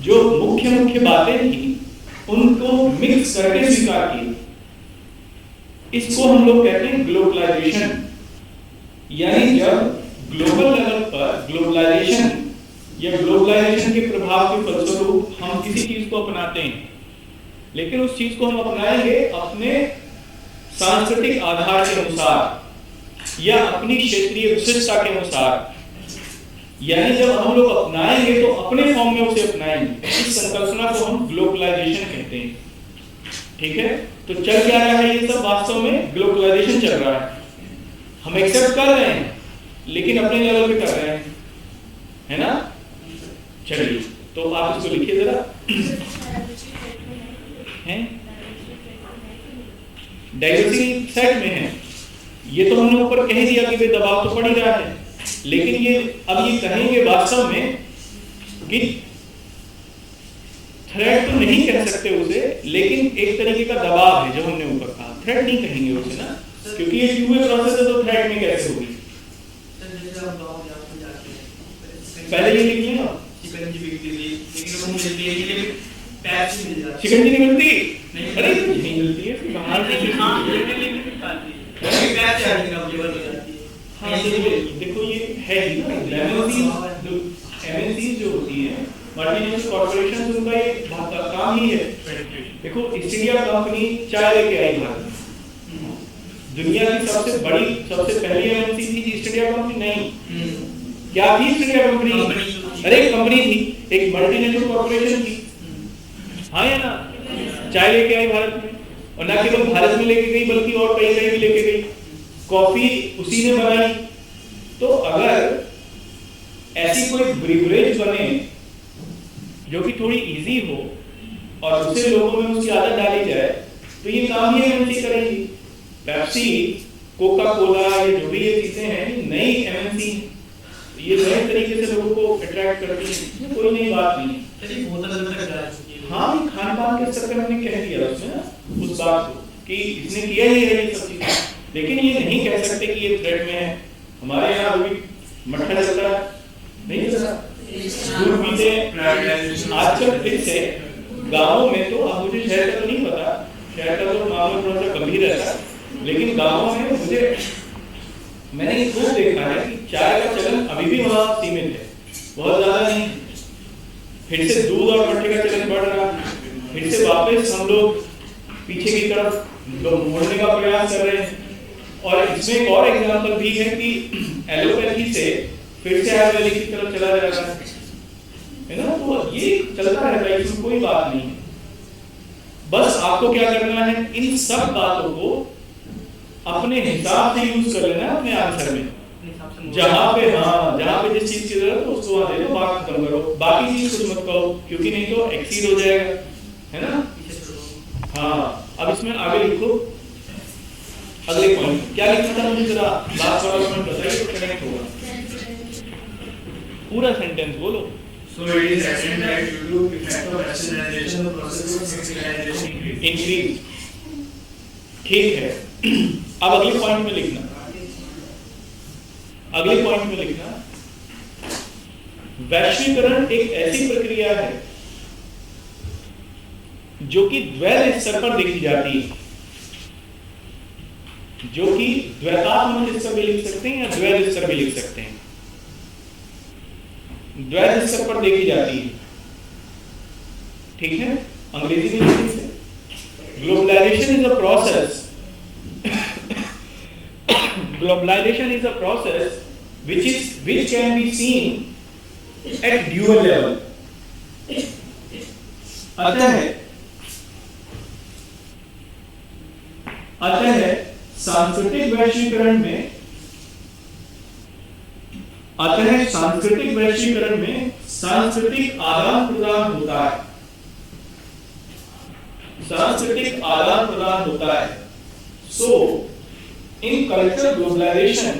जो मुख्य बातें थी उनको मिक्स करके स्वीकार किया। इसको हम लोग कहते हैं ग्लोबलाइजेशन। यानी जब ग्लोबल लेवल पर ग्लोबलाइजेशन या ग्लोबलाइजेशन के प्रभाव के फलस्वरूप हम किसी चीज को अपनाते हैं, लेकिन उस चीज को हम अपनाएंगे अपने सांस्कृतिक आधार के अनुसार या अपनी क्षेत्रीय विशिष्टता के अनुसार। यानी जब हम लोग अपनाएंगे तो अपने फॉर्म में उसे अपनाएंगे। इस संकल्पना को हम ग्लोबलाइजेशन कहते हैं, ठीक है। तो चल क्या रहा है? ये सब वास्तव में ग्लोबलाइजेशन चल रहा है। हम एक्सेप्ट कर रहे हैं लेकिन अपने लेवल पे कर रहे हैं, है ना। चलिए तो आप इसको लिखिए जरा। हैं डाइवर्सिटी सेट में है। ये तो हमने ऊपर कह दिया कि भाई दबाव तो पड़ ही रहा है, लेकिन ये अब ये कहेंगे वास्तव में कि थ्रेट तो नहीं कह सकते उसे, लेकिन एक तरीके का दबाव है जो हमने ऊपर कहा। थ्रेट नहीं कहेंगे उसे ना, क्योंकि ये टू-वे प्रोसेस है तो थ्रेट में कैसे होगी। पहले ये लिख लेना, शिकंजी नहीं मिलती, अरे नहीं मिलती है फिर बाहर से हाँ देखो ये है ही ना, एमएनसी जो होती है मल्टीनेशनल कॉर्पोरेशन, उनका ये काम ही है। देखो ईस्ट इंडिया कंपनी चाय लेके आई भारत, दुनिया की सबसे बड़ी सबसे पहली एमएनसी थी ईस्ट इंडिया कंपनी। नहीं, क्या थी ईस्ट इंडिया कंपनी? अरे कंपनी थी, एक मल्टीनेशनल कॉर्पोरेशन थी, हाँ या ना। चाय लेके आई भारत में, और ना केवल भारत में लेके गई बल्कि और कई कहीं भी लेके गई। कॉफी उसी ने बनाई। तो अगर ऐसी कोई ब्रिवरेज बने जो कि थोड़ी इजी हो और उसे लोगों में उसकी आदत डाली जाए, तो ये काम ही एमएनसी करेगी। पेप्सी, कोका कोला, ये जो भी ये चीजें हैं नई एमएनसी, ये नए तरीके से लोगों को अट्रैक्ट करती है, कोई नई बात नहीं है। हाँ, खान पान के चक्कर में कह दिया उसने उस बात को कि इसने किया ही है ये सब चीजें, लेकिन ये नहीं कह सकते कि ये थ्रेट में है। हमारे यहाँ अभी मट्ठा चल रहा है, नहीं चल रहा, दूध पीते आजकल फिर से गाँवों में। तो अब मुझे शहर का तो नहीं पता, शहर का तो मामला थोड़ा सा गंभीर रहता है, लेकिन गाँवों में मैंने ये खूब देखा है कि चाय का चलन अभी भी वहाँ सीमित है, बहुत ज्यादा नहीं। फिर से दूध और मट्ठे का चलन बढ़ रहा है, फिर से वापस हम लोग पीछे की तरफ मोड़ने का प्रयास कर रहे हैं। और इसमें एक और एग्जांपल भी है कि एलोपैथी से फिर से आयुर्वेदिक की तरफ चला जा रहा है ना। तो ये चलता रहता है, इसमें कोई बात नहीं है। बस आपको क्या करना है, इन सब बातों को अपने हिसाब से यूज कर लेना अपने आंसर में। जहां पे जिस चीज की जरूरत है उसको वहां दे दो, बात खत्म करो, बाकी चीज कुछ मत कहो, क्योंकि नहीं तो एक्सीड हो जाएगा, है ना। हाँ, अब इसमें आगे लिखो अगले पॉइंट। क्या लिखना था मुझे जरा लास्ट वाला पॉइंट बताइए तो कनेक्ट होगा। पूरा सेंटेंस बोलो। So it is evident that due to effect of rationalization, the process of sensitization increase। ठीक है, अब अगले पॉइंट में लिखना, अगले पॉइंट में लिखना, वैश्वीकरण एक ऐसी प्रक्रिया है जो कि द्वैध स्तर पर देखी जाती है, जो कि द्वैतात्मक स्तर भी लिख सकते हैं या द्वैध स्तर भी लिख सकते हैं। द्वैध स्तर पर देखी जाती है, ठीक है। अंग्रेजी में लिखिए, globalization is a process globalization is a process which can be seen at dual level। अतः सांस्कृतिक वैश्वीकरण में सांस्कृतिक आदान प्रदान होता है, सांस्कृतिक आदान प्रदान होता है। So in cultural globalization,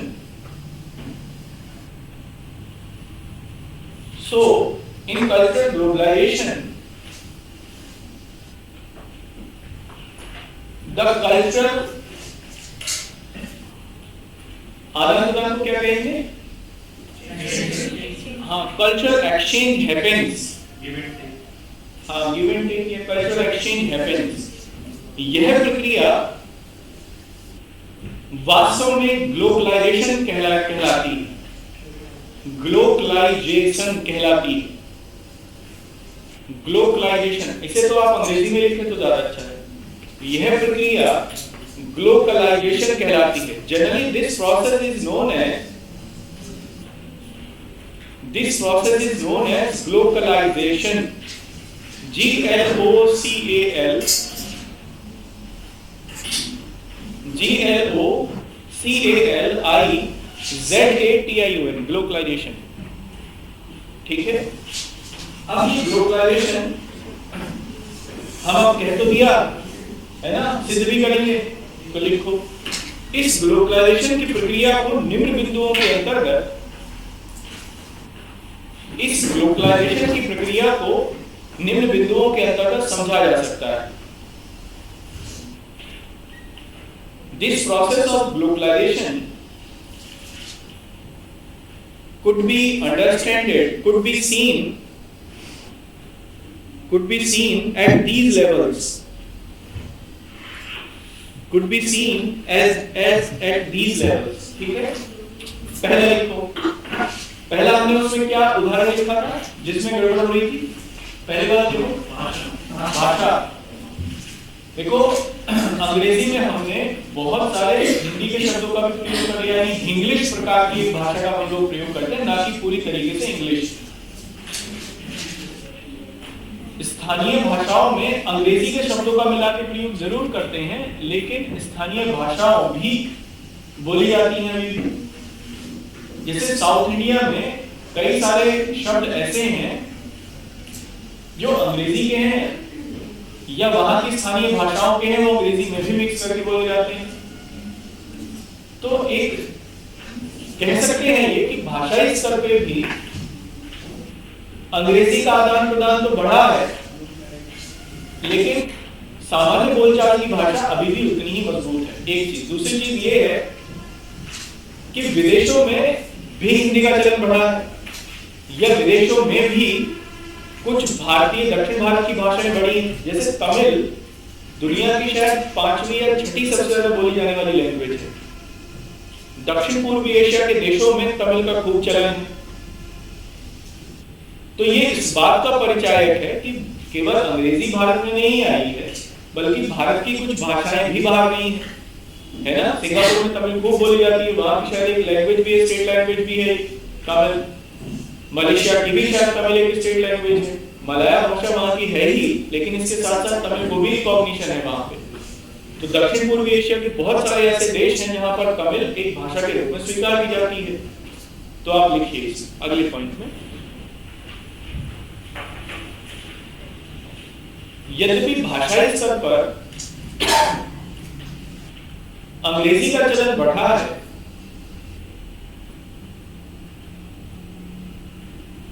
the cultural आदान प्रदान को क्या कहेंगे? हाँ, cultural exchange happens। हाँ, give and take, ये cultural exchange happens। यह प्रक्रिया वास्तव में ग्लोबलाइजेशन कहलाती है। ग्लोबलाइजेशन कहलाती है, ग्लोबलाइजेशन। इसे तो आप अंग्रेजी में लिखें तो ज्यादा अच्छा है। यह प्रक्रिया ग्लोबलाइजेशन कहलाती है। Generally this process is known as globalization. GLOCALIZATION, globalization, ठीक है। अब ये ग्लोबलाइजेशन हम अब कह तो दिया है ना, सिद्ध भी करेंगे। तो लिखो, इस ग्लोबलाइजेशन की प्रक्रिया को निम्न बिंदुओं के अंतर्गत, इस ग्लोबलाइजेशन की प्रक्रिया को निम्न बिंदुओं के अंतर्गत समझा जा सकता है। This process of globalization could be understood, could be seen at these levels, could be seen as at these levels। ठीक है, पहला लिखो, पहला हमने उसमें क्या उदाहरण लिखा था जिसमें गड़बड़ हुई थी? पहले वाला देखो, भाषा। देखो, अंग्रेजी में हमने बहुत सारे हिंदी के शब्दों का भी प्रयोग कर लिया, यानी इंग्लिश प्रकार की भाषा का हम लोग प्रयोग करते हैं, ना कि पूरी तरीके से इंग्लिश। स्थानीय भाषाओं में अंग्रेजी के शब्दों का मिला के प्रयोग जरूर करते हैं, लेकिन स्थानीय भाषाओं भी बोली जाती हैं अभी। जैसे साउथ इंडिया में कई सारे शब्द ऐसे हैं जो अंग्रेजी के हैं या वहां की स्थानीय भाषाओं के हैं, वो अंग्रेजी में भी मिक्स करके बोले जाते हैं। तो एक कह सकते हैं ये कि भाषाई स्तर पे भी अंग्रेजी का आदान प्रदान तो बढ़ा है, लेकिन सामान्य बोलचाल की भाषा अभी भी उतनी ही मजबूत है। एक चीज, दूसरी चीज ये है कि विदेशों में भी हिंदी का चलन बढ़ा है, या विदेशों में भी कुछ भारतीय दक्षिण भारत की भाषाएं बढ़ी हैं। जैसे तमिल दुनिया की शायद 5वीं या 6ठी सबसे ज्यादा बोली जाने वाली लैंग्वेज है। दक्षिण पूर्वी एशिया के देशों में तमिल का खूब चलन है। तो ये इस बात का परिचायक है कि केवल अंग्रेजी भारत में नहीं आई है, बल्कि भारत की कुछ भाषाएं भी बाहर गई हैं, है ना। सिंगापुर में तमिल खूब बोली जाती है, वहां की शायद एक लैंग्वेज भी है, स्टेट लैंग्वेज भी है तमिल। मलेशिया की भी शायद तमिल एक स्टेट लैंग्वेज है। मलया भाषा वहां की है ही, लेकिन इसके साथ साथ तमिल को भी रिकॉग्निशन है वहां पे। तो दक्षिण पूर्वी एशिया के बहुत सारे ऐसे देश हैं जहां पर तमिल एक भाषा के रूप में स्वीकार की जाती है। तो आप लिखिए अगले पॉइंट में, यद्यपि भाषाई स्तर पर अंग्रेजी का चलन बढ़ा है,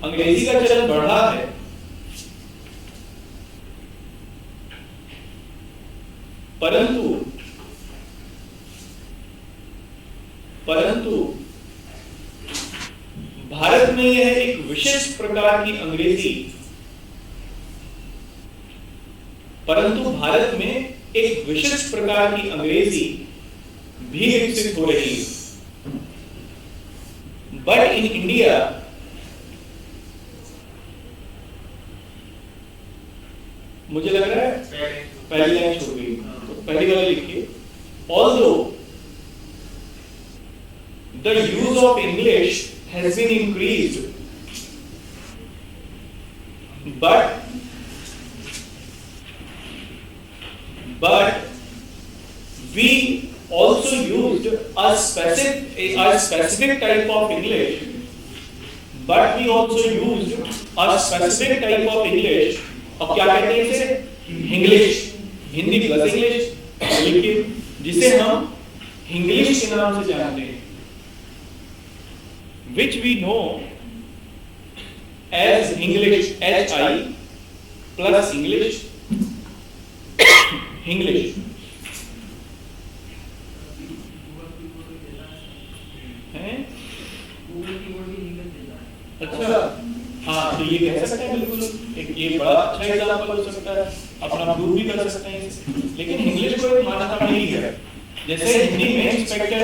अंग्रेजी का चलन बढ़ा है, परंतु भारत में यह एक विशिष्ट प्रकार की अंग्रेजी, परंतु भारत में एक विशिष्ट प्रकार की अंग्रेजी भी विकसित हो रही है। बट इन इंडिया, मुझे लग रहा है पहली लाइन छूट गई, तो पहली वाली लिखिए। Although the use of English has been increased, but we also used a specific type of English, but we also used a specific type of English। अब क्या कहते हैं इसे? इंग्लिश, हिंदी प्लस इंग्लिश, लेकिन जिसे हम इंग्लिश के नाम से जानते हैं, which we know as English, HI plus English, English है। अच्छा, हाँ, तो ये कह सकते हैं बिल्कुल, एक ये बड़ा अच्छा एग्जाम्पल हो सकता है, अपना प्रूव भी कर सकते हैं इसे। लेकिन इंग्लिश को एक मान्यता मिली है, जैसे हिंदी में इंस्पेक्टर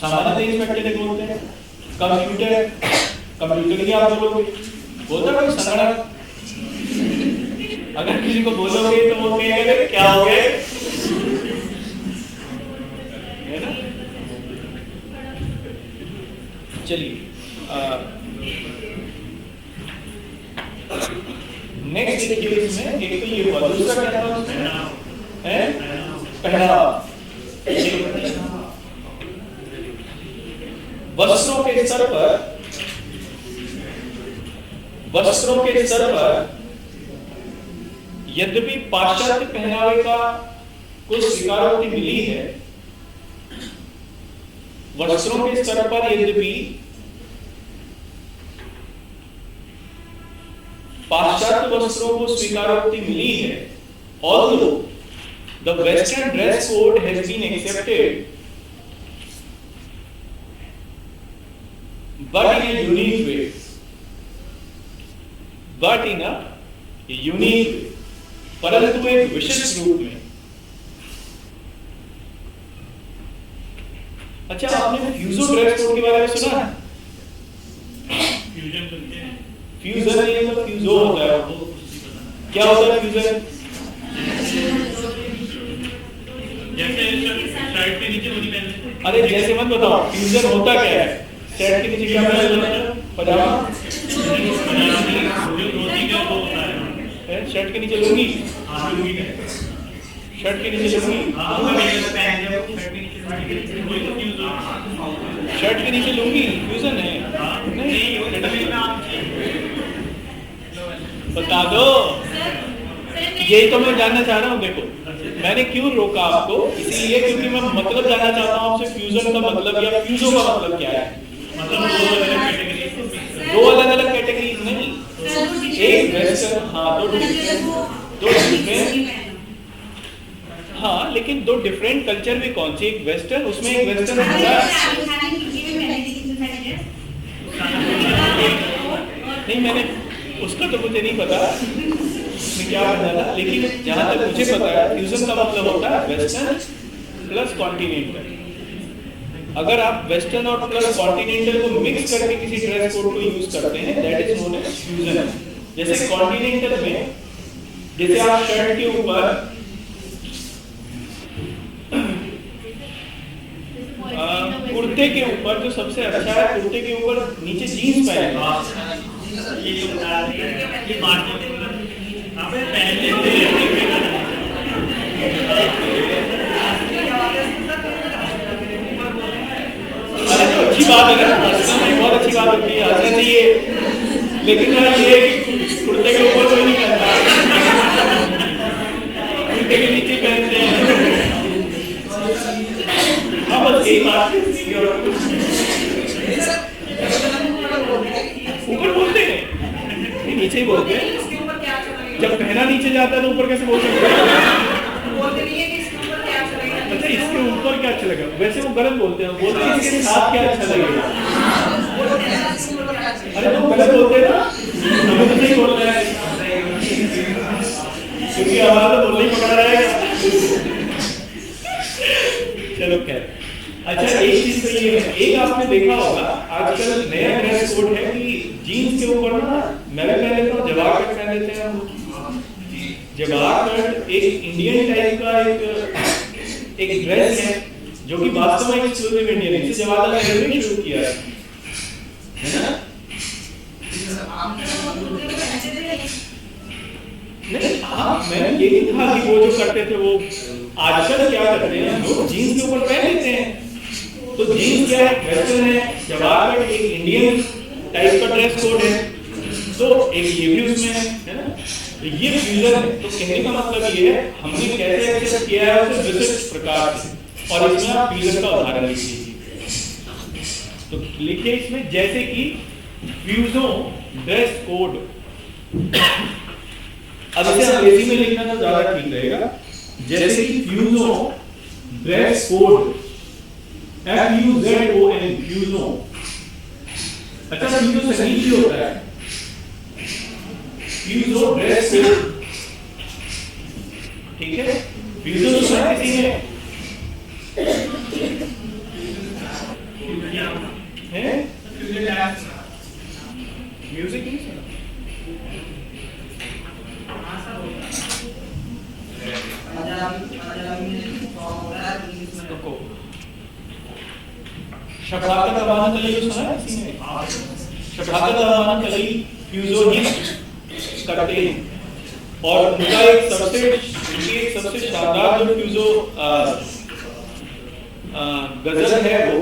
सामान्यतः इंस्पेक्टर ही बोलते हैं, कंप्यूटर ही आप बोलोगे, बोलता है कोई संगणक। अगर किसी को बोलोगे तो वो कहेगा क्या हो गया, है ना। चलिए नेक्स्ट देखिए, इसमें एक तो ये हुआ, दूसरा क्या था उसमें है पहनावा। वस्त्रों के स्तर पर यद्यपि पाश्चात्य पहनावे का को स्वीकारोक्ति मिली है, वस्त्रों के स्तर पर यद्यपि पाश्चात्य वस्त्रों को स्वीकारोक्ति मिली है, although the Western dress code has been accepted, but in a unique way. But in a unique way. परंतु एक विशिष्ट रूप में। अच्छा, आपने फ्यूजन ड्रेस कोड के बारे में सुना है? फ्यूजन करते हैं। फ्यूजन नहीं मतलब फ्यूजो होता है। क्या होता है फ्यूजन? जैसे शर्ट के नीचे वही पहनते हैं। अरे जैसे मत बताओ, फ्यूजन होता क्या है? शर्ट के नीचे क्या पहनते हैं? पजामा। जो धोती का वो होता है। शर्ट के नीचे लुंगी। हाँ, लुंगी है। शर्ट के नीचे लुंगी। हाँ, वो पहन जब शर्ट के नीचे वही तो फ्यूजन। शर्ट के नीचे लुंगी फ्यूजन है? नहीं, वो लटकने का आप बता दो। यही तो मैं जानना चाह रहा हूँ। देखो, मैंने क्यों रोका आपको, इसीलिए क्योंकि मैं मतलब जानना चाहता हूँ आपसे, फ्यूजन का मतलब या फ्यूजो का मतलब क्या है? मतलब दो अलग अलग कैटेगरीज नहीं, एक वेस्टर्न। हाँ, दो डिफरेंट। हाँ, लेकिन दो डिफरेंट कल्चर भी कौन सी? एक वेस्टर्न, उसमें एक वेस्टर्न होता है। नहीं, मैंने उसका तो मुझे नहीं पता उसमें क्या पता था, लेकिन जहाँ तक मुझे पता है फ्यूजन का मतलब होता है वेस्टर्न प्लस कॉन्टिनेंटल। अगर आप वेस्टर्न और प्लस कॉन्टिनेंटल को मिक्स करके किसी ड्रेस कोड को यूज करते हैं, that is known as fusion. जैसे कॉन्टिनेंटल में, जैसे आप शर्ट के ऊपर कुर्ते के ऊपर जो सबसे अच्छा है, कुर्ते के ऊपर नीचे जीन्स पहने। ये जो बता रही है, ये बात होती है आप पहन लेते हैं। अरे तो अच्छी बात है ना, बहुत अच्छी बात होती है, हंसना चाहिए। लेकिन ये कुर्ते के ऊपर कोई नहीं पहनता, कुर्ते के नीचे पहनते हैं। हाँ, बस यही बात ऊपर बोलते हैं, नीचे ही बोलते हैं। जब पहना नीचे जाता है तो ऊपर कैसे बोल सकते हैं? अच्छा, इसके ऊपर क्या अच्छा लगेगा? वैसे वो गलत बोलते हैं, बोलते हैं इसके साथ क्या अच्छा लगेगा। अरे तो गलत बोलते हैं ना, हमें तो नहीं बोल रहे हैं, क्योंकि हमारा तो बोलने ही पकड़ा रहेगा। चलो खैर। अच्छा, एक चीज तो ये है, एक आपने देखा होगा आजकल नया ड्रेस कोड है कि जीन्स के ऊपर ना, मैं भी पहन लेता हूँ, जवाब कट पहन लेते हैं हम। जवाब कट एक इंडियन टाइप का एक ड्रेस है जो कि वास्तव में एक्सक्लूसिव इंडियन है। इसे जवाहरलाल नेहरू ने शुरू किया है ना? नहीं, हाँ, मैंने ये नहीं कहा कि वो जो करते थे वो आजकल क्या करते हैं, लोग जीन्स के ऊपर पहन लेते हैं। तो जीन्स क्या है? वेस्टर्न है। जवाहर एक इंडियन टाइप का ड्रेस कोड है, तो एक ये भी उसमें है ना? ये फ्यूजन है। तो कहने का मतलब ये है, हमने कैसे एक्सेप्ट किया है उसे विशिष्ट प्रकार से, और इसमें आप फ्यूजन का उदाहरण लिखिए। तो लिखिए इसमें, जैसे कि फ्यूजो ड्रेस कोड। अब इसे अंग्रेजी में लिखना तो ज्यादा ठीक रहेगा। जैसे कि फ्यूजो ड्रेस कोड, FUZON, फ्यूजो। अच्छा, फ्यूजो संगीत भी होता है, फ्यूजो ड्रेस कोड, ठीक है? फ्यूजो तो सुना किसी ने? है? म्यूजिक नहीं सुना? शफाकत अमानत अली को सुना है किसी ने? शफाकत अमानत अली फ्यूजो ही करते हैं, और उनका एक सबसे शानदार जो फ्यूजो गजल है वो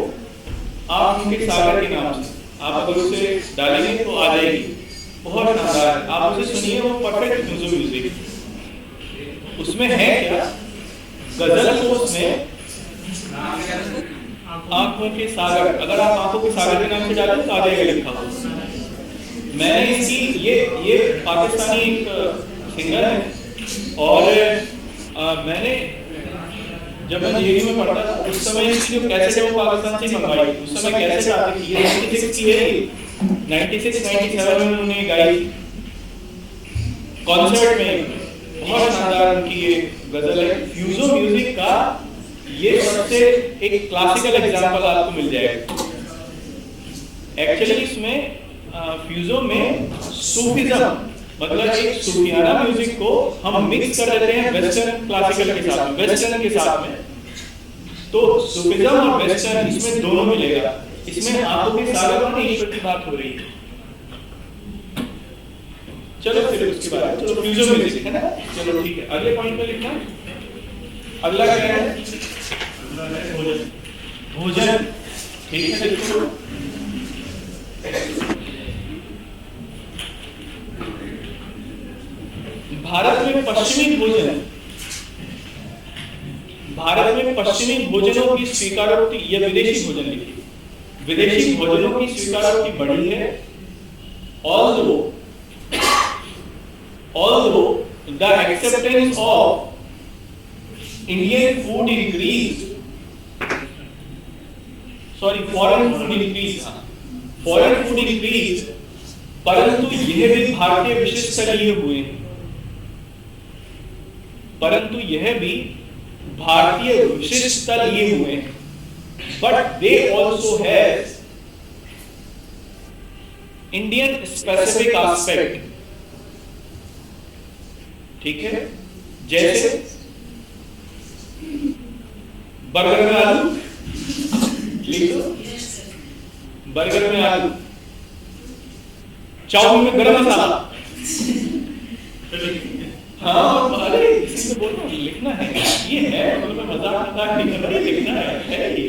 आप उनके सागर के नाम से, आप अगर उसे डालेंगे तो आ जाएगी, बहुत शानदार है। आप उसे सुनिए, वो परफेक्ट फ्यूजो म्यूजिक। उसमें है क्या? गजल को उसमें आंखों के सागर, अगर आप आंखों के सागर के नाम से डालें तो आ जाएगा लिखा हुआ। मैंने इसकी ये पाकिस्तानी एक सिंगर है और मैंने जब मैं जेयू में पढ़ता था उस समय इसकी जो कैसेट है वो पाकिस्तान से मंगवाई। उस समय कैसेट आती थी, ये 96 की है, 96-97 में उन्होंने गाई कॉन्सर्ट में। बहुत शानदार उनकी ये गजल है। फ्यूजो म्यूजिक का ये सबसे एक क्लासिकल एग्जांपल आपको मिल जाएगा। एक्चुअली इसमें फ्यूजो में सूफीज्म मतलब एक सूफियाना म्यूजिक को हम मिक्स कर देते हैं वेस्टर्न क्लासिकल के साथ में, वेस्टर्न के साथ में। तो सूफीज्म और वेस्टर्न इसमें दोनों मिलेगा। इसमें आंखों के सागर और ईश्वर की बात हो रही है। चलो फिर उसके बाद चलो फ्यूजन म्यूजिक है ना। चलो ठीक है, अगले पॉइंट पे लिखना। अगला क्या है? भोजन। ठीक है, लिखो। भारत में पश्चिमी भोजन, भारत में पश्चिमी भोजनों की स्वीकारोक्ति, यह विदेशी भोजन लिखी, विदेशी भोजनों की स्वीकारोक्ति बढ़ी है। Although the acceptance of Indian food increased, foreign food increased, foreign food increased, परंतु यह भी भारतीय विशिष्ट लिए हुए हैं, परंतु यह भी भारतीय विशिष्टता लिए हुए हैं। But they also has Indian specific aspect। ठीक है, जैसे बर्गर में आलू लिख दो, बर्गर में आलू, चाउमीन में गरम मसाला। हाँ, अरे इसी में बोलना लिखना है, ये है मतलब मजाक नहीं कर रही, लिखना है ये,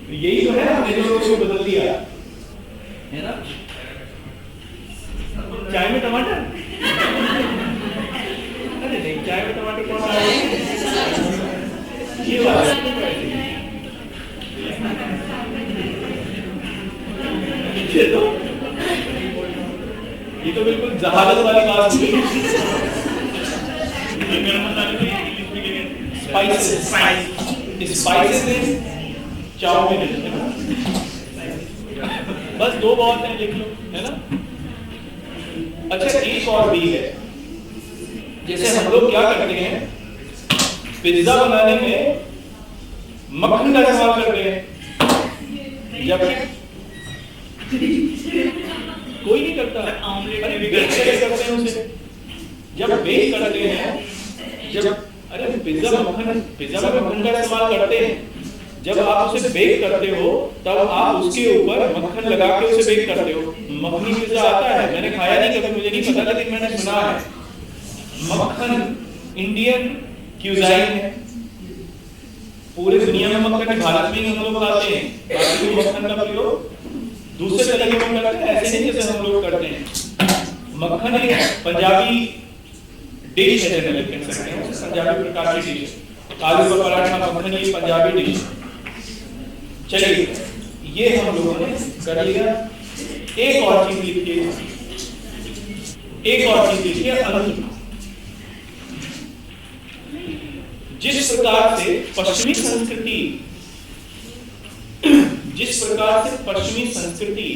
यही तो है। हमने जो उसको बदल दिया है ना। चाय में टमाटर, अरे नहीं, चाय में टमाटर कौन आया? ये बात ये तो बिल्कुल जहालत वाली बात हुई। स्पाइसेस, स्पाइसेस चाउमीन, बस दो बहुत हैं, लिख लो, है ना। अच्छा, एक और भी है, जैसे हम लोग क्या करते हैं, पिज्जा बनाने में मक्खन का इस्तेमाल करते हैं। जब कोई नहीं करता, ऑमलेट भी करते हैं उसे। जब बेक करते हैं, जब अरे पिज्जा में मक्खन का इस्तेमाल करते हैं। जब आप उसे बेक करते हो तब आप उसके ऊपर मक्खन लगा के उसे बेक करते हो। मक्खनी पिज्जा आता है, मैंने खाया नहीं कभी, मुझे नहीं पता, लेकिन मैंने सुना है। मक्खन इंडियन क्यूजाइन है, पूरे दुनिया में मक्खन, भारत में हम लोग खाते हैं, बाकी मक्खन का प्रयोग दूसरे तरीकों में करते हैं, ऐसे नहीं जैसे हम लोग करते हैं। मक्खन एक पंजाबी डिश है, जनरली कह सकते हैं, पंजाबी प्रकार की डिश। आलू का पराठा मक्खन ये पंजाबी डिश। चलिए, ये हम लोगों ने कर लिया। एक और चीज लिखिए, एक और चीज लिखिए, अंत। जिस प्रकार से पश्चिमी संस्कृति, जिस प्रकार से पश्चिमी संस्कृति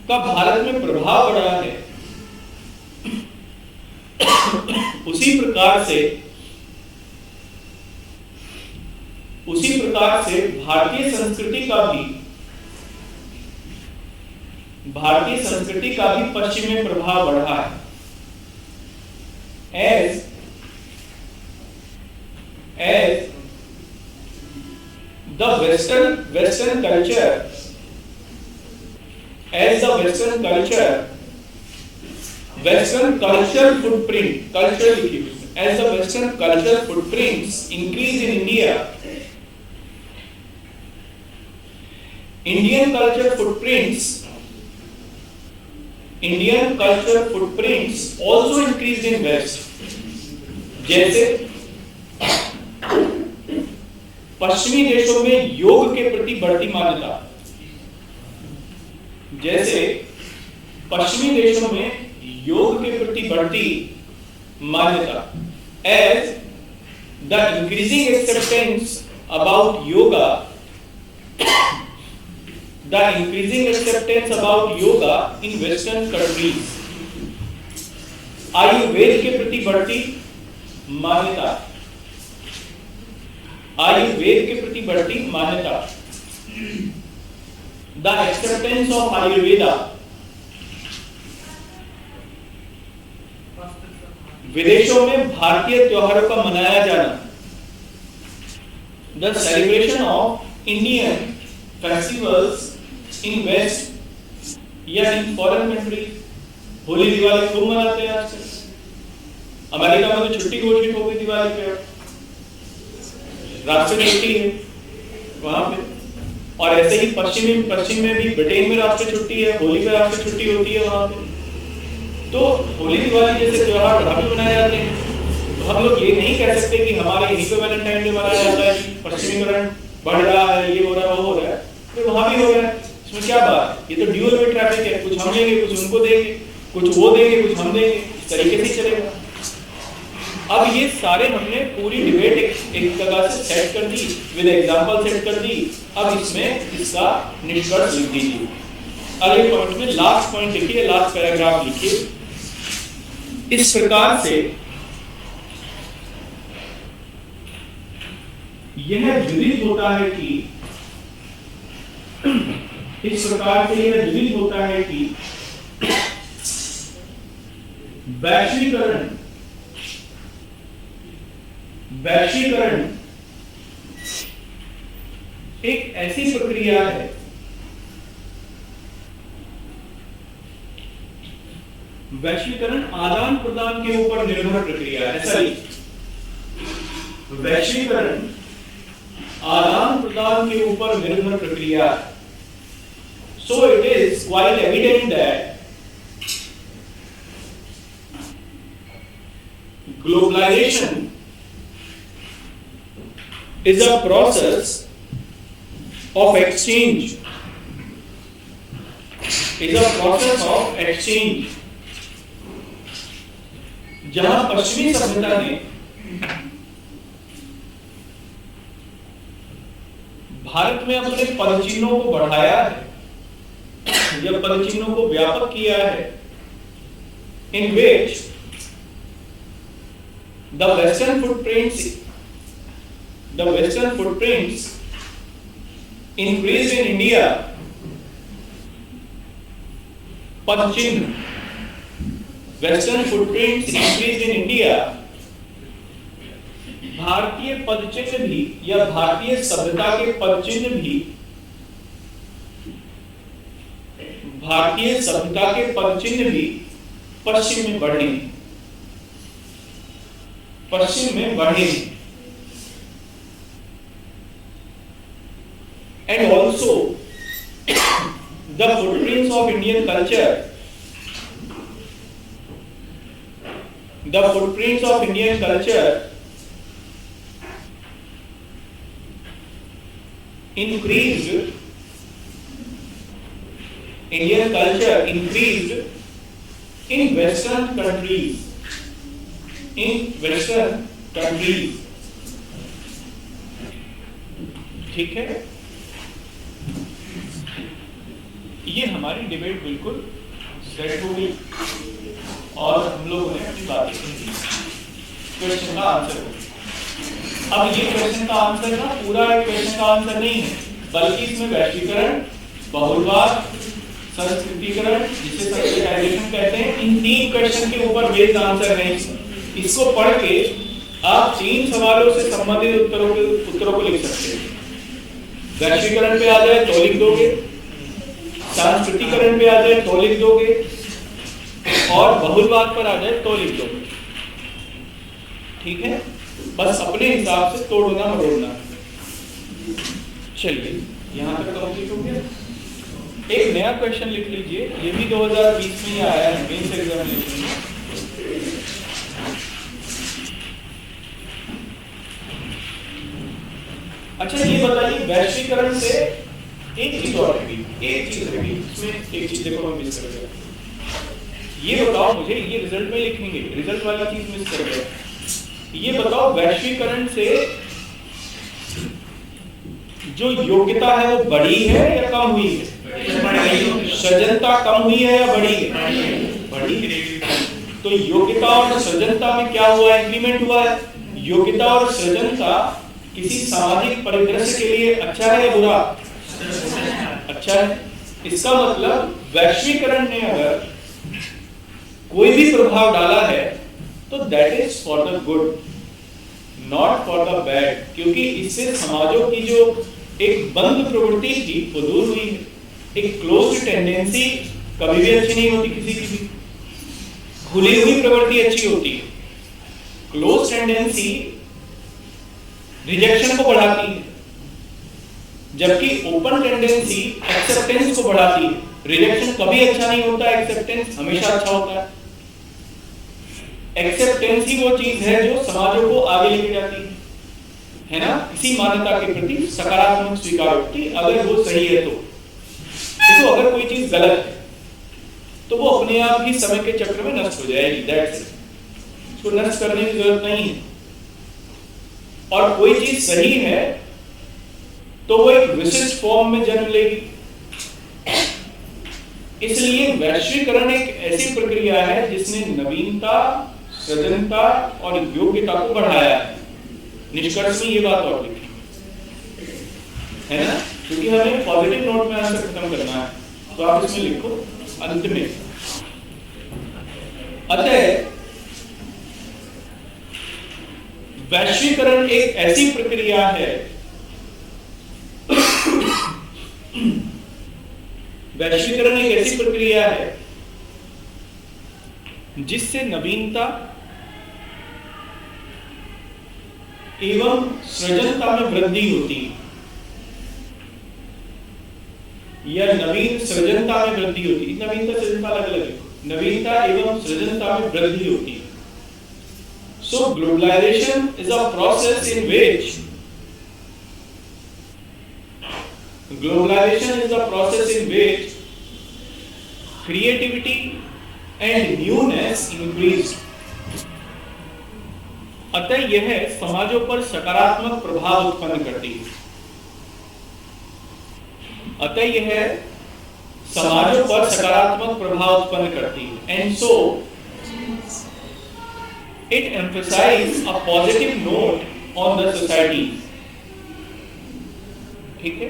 का भारत में प्रभाव पड़ा है, उसी प्रकार से भारतीय संस्कृति का भी पश्चिम में प्रभाव बढ़ा है। as the Western culture, Western cultural footprint, as the Western cultural footprints increase in India, Indian cultural footprints also increased in West. जैसे पश्चिमी देशों में योग के प्रति बढ़ती मान्यता, जैसे पश्चिमी देशों में योग के प्रति बढ़ती मान्यता, as the increasing acceptance about yoga, the increasing acceptance about yoga in Western countries, Ayurveda के प्रति बढ़ती मान्यता, आयुर्वेद के प्रति बढ़ती मान्यता, the acceptance of Ayurveda, विदेशों में भारतीय त्योहारों का मनाया जाना, the celebration of Indian festivals in West या in foreign countries, Holi Diwali खूब मनाते हैं आजकल, अमेरिका में तो छुट्टी घोषित हो गई दिवाली पे, राष्ट्रीय छुट्टी है वहां पे, और ऐसे ही पश्चिम में भी ब्रिटेन में राष्ट्रीय छुट्टी है, होली पे राष्ट्रीय छुट्टी होती है वहां पे। तो होली दिवाली जैसे त्योहार वहां भी मनाए जाते हैं, तो हम लोग ये नहीं कह सकते कि हमारे यहीं पे वैलेंटाइन डे मनाया जाता है, पश्चिमीकरण बढ़ रहा है, ये हो रहा है, वो हो रहा है, तो वहां भी हो रहा है, इसमें क्या बात है? ये तो ड्यूअल वे ट्रैफिक है, कुछ हम लेंगे, कुछ उनको देंगे, कुछ वो देंगे, कुछ हम देंगे, इस तरीके से चलेगा। अब ये सारे हमने पूरी डिबेट एक तरह से सेट कर दी, विद एग्जांपल सेट कर दी। अब इसमें इसका निष्कर्ष लिख दीजिए। अगले पॉइंट में लास्ट पॉइंट लिखिए, लास्ट पैराग्राफ लिखिए। इस प्रकार से यह विदित होता है कि इस प्रकार से यह विदित होता है कि वैश्वीकरण एक ऐसी प्रक्रिया है वैश्वीकरण आदान प्रदान के ऊपर निर्भर प्रक्रिया है। ऐसा ही वैश्वीकरण आदान प्रदान के ऊपर निर्भर प्रक्रिया है। So it is quite evident that globalization is a process of exchange. Is a process of exchange. जहां पश्चिमी सभ्यता ने भारत में अपने पदचिन्हों को बढ़ाया है या पदचिन्हों को व्यापक किया है, in which the western footprints increased in India, पदचिन्ह western footprints increased in India, भारतीय पदचिन्ह भी या भारतीय सभ्यता के पदचिन्ह भी भारतीय सभ्यता के पदचिन्ह भी पश्चिम में बढ़े, पश्चिम में बढ़े। And also the footprints of Indian culture, the footprints of Indian culture increased, Indian culture increased in Western countries, ठीक है। ये हमारी डिबेट बिल्कुल सेट हो गई और हम लोगों ने अपनी बातें सुन ली। क्वेश्चन का आंसर हो, अब ये क्वेश्चन का आंसर ना पूरा एक क्वेश्चन का आंसर नहीं है, बल्कि इसमें वैश्वीकरण, बहुलवाद, संस्कृतिकरण, जिसे सेक्युलराइजेशन कहते हैं, इन 3 क्वेश्चन के ऊपर बेस्ड आंसर है। इसको पढ़ के आप 3 सवालों से संबंधित उत्तरों को लिख सकते हैं। वैश्वीकरण पे आ जाए तो लिख दोगे, सांस्कृतिकरण पे आ जाए तो लिख दोगे, और बहुलवाद पर आ जाए तो लिख दोगे। ठीक है, बस अपने हिसाब से तोड़ना मरोड़ना। चलिए यहाँ तक कंप्लीट हो गया। एक नया क्वेश्चन लिख लीजिए, ये भी 2020 में ही आया है मेंस एग्जामिनेशन में। अच्छा ये बताइए, वैश्वीकरण से एक चीज और है, एक चीज है इसमें, एक चीज देखो हम मिस कर गए। ये बताओ मुझे, ये रिजल्ट में लिखेंगे, रिजल्ट वाली चीज मिस कर गए। ये बताओ वैश्वीकरण से जो योग्यता है वो बढ़ी है या कम हुई है? सृजनता कम हुई है या बढ़ी है? बढ़ी। तो योग्यता और सृजनता में क्या हुआ? इंक्रीमेंट हुआ है। योग्यता और सृजनता किसी सामाजिक परिदृश्य के लिए अच्छा है या बुरा? अच्छा है। इसका मतलब वैश्वीकरण ने अगर कोई भी प्रभाव डाला है तो that is for the good, not for the bad, क्योंकि इससे समाजों की जो एक बंद प्रवृत्ति थी वो दूर हुई है। एक क्लोज्ड टेंडेंसी कभी भी अच्छी नहीं होती किसी की भी, खुली हुई प्रवृत्ति अच्छी होती है। क्लोज टेंडेंसी रिजेक्शन को बढ़ाती है, जबकि ओपन टेंडेंसी एक्सेप्टेंस को बढ़ाती है। रिजेक्शन कभी अच्छा नहीं होता, एक्सेप्टेंस हमेशा अच्छा होता है। एक्सेप्टेंस ही वो चीज है जो समाजों को आगे लेके जाती है ना, किसी मान्यता के प्रति सकारात्मक स्वीकारोक्ति, अगर वो सही है तो। देखो अगर कोई चीज गलत है तो वो अपने आप ही समय के चक्र में नष्ट हो जाएगी, दैट्स इट, उसको नष्ट करने की जरूरत नहीं है। और कोई चीज सही है तो वो एक विशिष्ट फॉर्म में जन्म लेगी। इसलिए वैश्वीकरण एक ऐसी प्रक्रिया है जिसने नवीनता, सृजनता और योग्यता को बढ़ाया है। निष्कर्ष में ये बात और लिखी है ना, क्योंकि हमें पॉजिटिव नोट में आंसर खत्म करना है, तो आप इसमें लिखो अंत में। अतः वैश्वीकरण एक ऐसी प्रक्रिया है, वैश्वीकरण एक ऐसी प्रक्रिया है जिससे नवीनता एवं सृजनता में वृद्धि होती है, या नवीन सृजनता में वृद्धि होती है। नवीनता सृजनता अलग अलग है, नवीनता एवं सृजनता में वृद्धि होती है। So globalization is a process in which creativity and newness increased. अतः यह समाजों पर सकारात्मक प्रभाव उत्पन्न करती है। अतः यह समाजों पर सकारात्मक प्रभाव उत्पन्न करती है। And so it emphasizes a positive note on the society. ठीक है,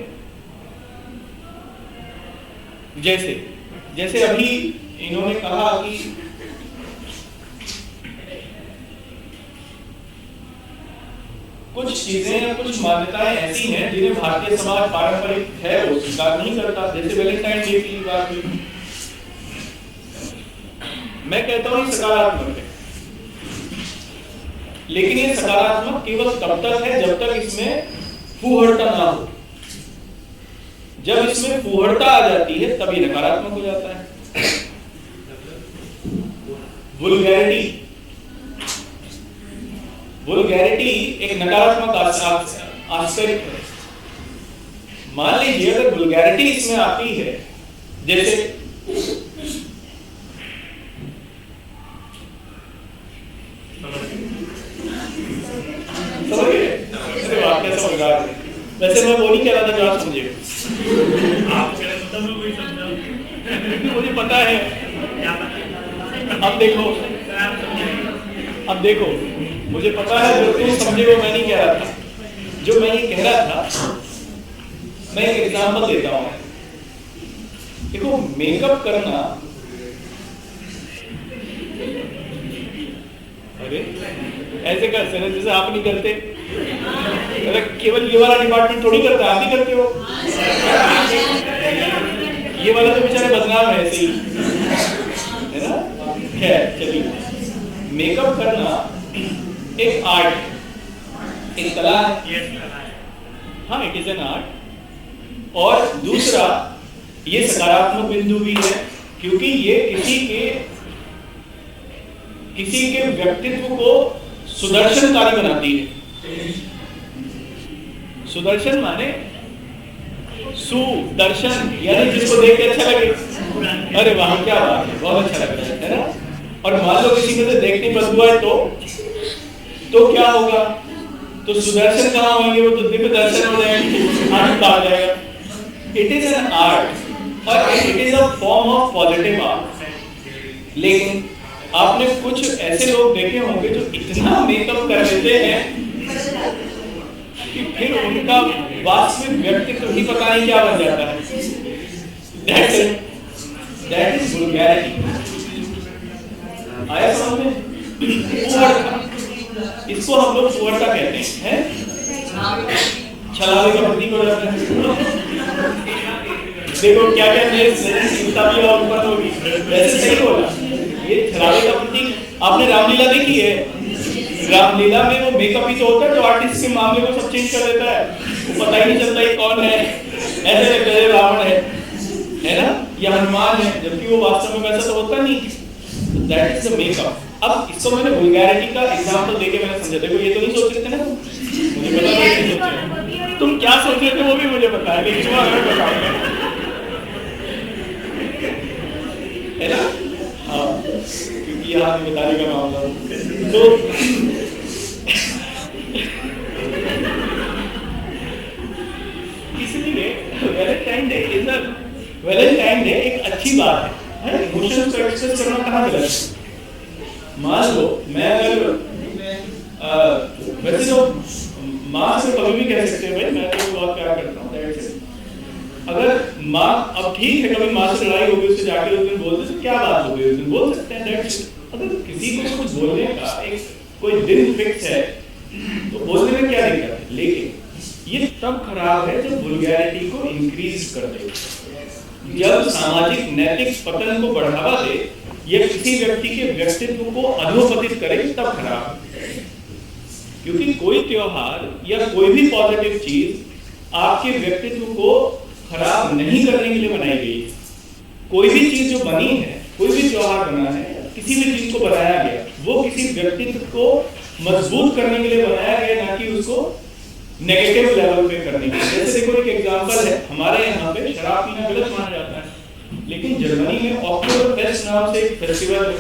जैसे अभी इन्होंने कहा कि कुछ चीजें या कुछ मान्यताएं ऐसी हैं जिन्हें भारतीय समाज पारंपरिक है वो स्वीकार नहीं करता, जैसे वैलेंटाइन डे की बात हुई। मैं कहता हूं ये सकारात्मक है, लेकिन ये सकारात्मक केवल तब तक है जब तक इसमें फूहड़ता ना हो। जब इसमें फूहड़ता आ जाती है तब ये नकारात्मक हो जाता है। वुल्गैरिटी एक नकारात्मक आस्पेक्ट है। मान लीजिए अगर वुल्गैरिटी इसमें आती है, जैसे वैसे मैं वो नहीं कह रहा था जो आप समझे, मुझे पता है। अब देखो मुझे पता है जो तुम समझे वो मैं नहीं कह रहा था। जो मैं ये कह रहा था, मैं एक एग्जांपल देता हूँ। देखो मेकअप करना, अरे ऐसे कर सकते जैसे आप नहीं करते, अरे केवल ये वाला डिपार्टमेंट थोड़ी करता है, आप ही करते हो। ये वाला तो बेचारे बदनाम है ऐसे ही, है ना। खैर चलिए, मेकअप करना एक आर्ट है, एक कला है। हाँ, इट इज एन आर्ट। और दूसरा ये सकारात्मक बिंदु भी है, क्योंकि ये किसी के व्यक्तित्व को सुदर्शनकारी बनाती है। सुदर्शन माने सुदर्शन, यानी जिसको देख के अच्छा लगे। अरे वाह, क्या बात है, बहुत अच्छा लग रहा है ना। और मान लो किसी में से देखने बदबू आए तो क्या होगा? तो सुदर्शन कहाँ होंगे? वो तो दिव्य दर्शन हो जाएंगे, आनंद आ जाएगा। इट इज एन आर्ट और it is a form of positive art. लेकिन आपने कुछ ऐसे लोग देखे होंगे जो इतना मेकअप कर लेते हैं कि फिर उनका वास्तविक व्यक्तित्व ही पता नहीं क्या बन जाता है। That is vulgarity। आया समझ में? इसको हम लोग सुअरता कहते हैं, छलावे का प्रतीक हो जाता है। देखो क्या क्या नई चिंता भी और उत्पन्न होगी। वैसे सही बोला, ये छलावे का प्रतीक। आपने रामलीला देखी है? रामलीला में वो मेकअप ही तो होता है जो आर्टिस्ट के मामले को सब चेंज कर देता है। वो पता ही नहीं चलता ये कौन है, ऐसे लगता है रावण है ना, या हनुमान है, जबकि वो वास्तव में वैसा तो होता नहीं। That is the makeup. अब इसको मैंने वल्गैरिटी का एग्जांपल देके मैंने समझा। देखो ये तो नहीं सोच रहे थे ना, मुझे पता नहीं तुम क्या सोच रहे थे, वो भी मुझे पता है, लेकिन मैं बताऊंगा, है ना? हाँ, क्योंकि यहाँ भी बताने का मामला तो इसलिए वैलेंटाइन डे एक अच्छी बात है। इमोशंस को एक्सप्रेस करना कहाँ गलत है? मान लो मैं अगर वैसे तो माँ से कभी भी कह सकते हैं भाई मैं तो बहुत प्यार करता हूँ, अगर माँ अब ठीक है कभी माँ से लड़ाई हो गई, उससे जाके उस दिन बोल दे तो क्या बात हो गई, उस दिन बोल सकते हैं। अगर किसी को कुछ बोलने का एक कोई दिन फिक्स है तो बोलने में क्या दिक्कत है। लेकिन ये तब खराब है जब वल्गैरिटी को इंक्रीज कर दे, जब सामाजिक नैतिक पतन को बढ़ावा दे या किसी व्यक्ति के व्यक्तित्व को अधोपतित करे, तब खराब है। क्योंकि कोई त्योहार या कोई भी पॉजिटिव चीज आपके व्यक्तित्व को खराब नहीं करने के लिए बनाई गई। कोई भी चीज जो बनी है, कोई भी त्योहार बना है, किसी भी चीज को बनाया गया, वो किसी व्यक्तित्व को मजबूत करने के लिए बनाया गया, ना कि उसको नेगेटिव लेवल पे करने के लिए। जैसे देखो एक एग्जांपल है, हमारे यहाँ पे शराब पीना गलत माना जाता है, लेकिन जर्मनी में अक्टूबर फेस्ट नाम से एक फेस्टिवल है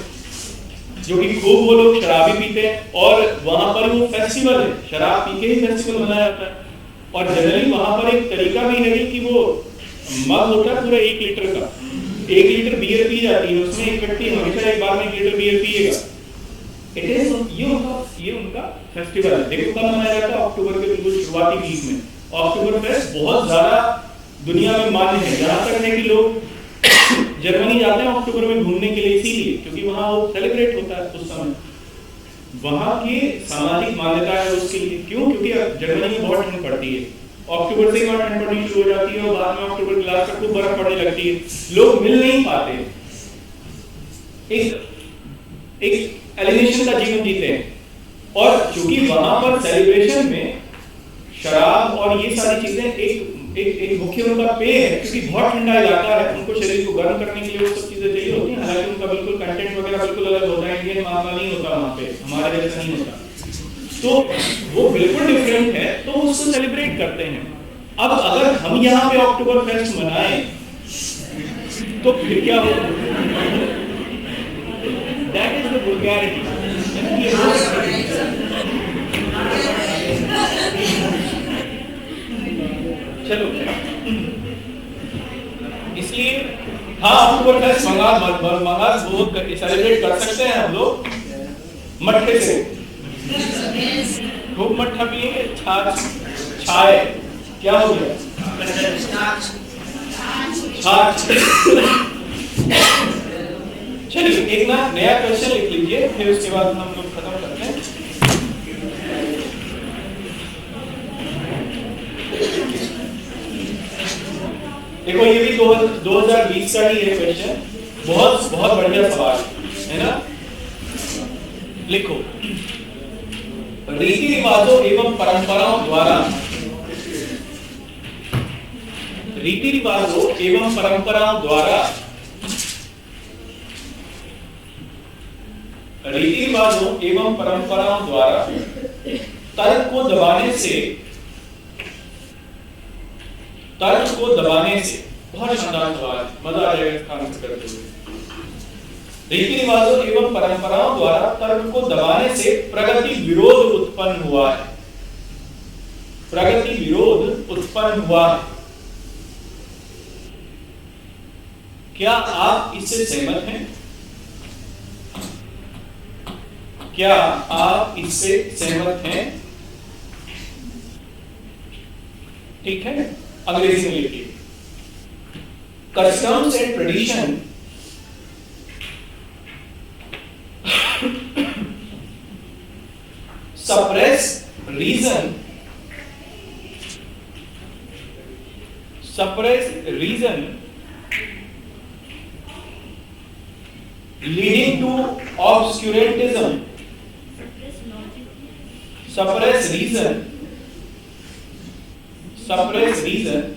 जो कि खूब वो लोग शराबी पीते हैं और वहां पर वो फेस्टिवल है, शराब पी के ही फेस्टिवल मनाया जाता है। और जनरली वहां पर एक तरीका भी है कि वो मग होता है पूरा 1 लीटर का, 1 लीटर बियर पी जाती है, उसमें एक व्यक्ति हमेशा एक बार में 1 लीटर बियर पिएगा। इट इज ये उनका फेस्टिवल है। देखो कब मनाया जाता है? अक्टूबर के बिल्कुल शुरुआती वीक में। अक्टूबर फेस्ट बहुत ज्यादा दुनिया में मान्य है, जहां तक है कि लोग जर्मनी जाते हैं अक्टूबर में घूमने के लिए, इसीलिए क्योंकि वहां वो सेलिब्रेट होता है उस समय, वहां की सामाजिक मान्यता है उसके लिए। क्यों? क्योंकि जर्मनी में बहुत ठंड पड़ती है, अक्टूबर से ही वहां ठंड पड़नी शुरू हो जाती है और बाद में अक्टूबर के लास्ट तक खूब बर्फ पड़ने लगती है, लोग मिल नहीं पाते, एक एलिनेशन का जीवन जीते हैं। और चूंकि वहां पर सेलिब्रेशन में शराब और ये सारी चीजें एक मुख्य उनका पेय है, क्योंकि बहुत ठंडा इलाका है, उनको शरीर को गर्म करने के लिए वो सब चीजें चाहिए होती हैं। हालांकि उनका बिल्कुल कंटेंट वगैरह बिल्कुल अलग होता है, इंडियन मामला नहीं होता वहां पे, हमारे जैसा नहीं होता, तो वो बिल्कुल डिफरेंट है, तो उसको सेलिब्रेट करते हैं। अब अगर हम यहाँ पे अक्टूबर फेस्ट मनाएं तो फिर क्या होगा? That is the vulgarity. चलो इसलिए हाँ अक्टूबर फेस्ट मंगाल वो सेलिब्रेट कर सकते हैं हम लोग मट्ठे से, खूब मट्ठा पिएंगे, छाए क्या हो गया, छाछ। चलिए एक ना नया क्वेश्चन लिख लीजिए, फिर उसके बाद हम लोग खत्म करते हैं। देखो ये भी 2020 का ही है क्वेश्चन, बहुत बढ़िया सवाल है ना। लिखो, रीति रिवाजों एवं परंपराओं द्वारा तर्क को दबाने से तर्क को दबाने से, बहुत शानदार सवाल, मजा आ जाएगा इसका आंसर करते हुए। रीति रिवाजों एवं परंपराओं द्वारा तर्क को दबाने से प्रगति विरोध उत्पन्न हुआ है। प्रगति विरोध उत्पन्न हुआ है। क्या आप इससे सहमत हैं? क्या आप इससे सहमत हैं? ठीक है, अंग्रेजी में लिखिए। Customs and tradition suppress reason leading to obscurantism, suppress reason।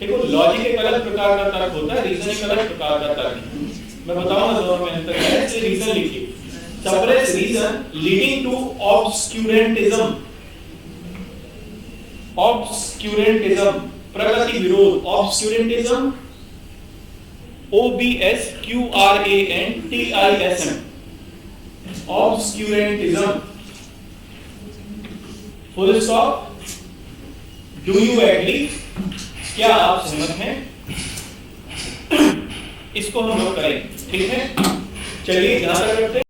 देखो, लॉजिक एक अलग प्रकार का तर्क होता है, रीजन एक अलग प्रकार का तर्क है। मैं बताऊंगा दोनों में अंतर क्या है, इसलिए रीजन लिखिए। suppress reason leading to obscurantism, प्रगति विरोध, obscurantism, obscurantism, obscurantism, full stop। Do you agree? क्या आप सहमत हैं? इसको हम लोग करें, ठीक है? चलिए यहां तक रखते हैं।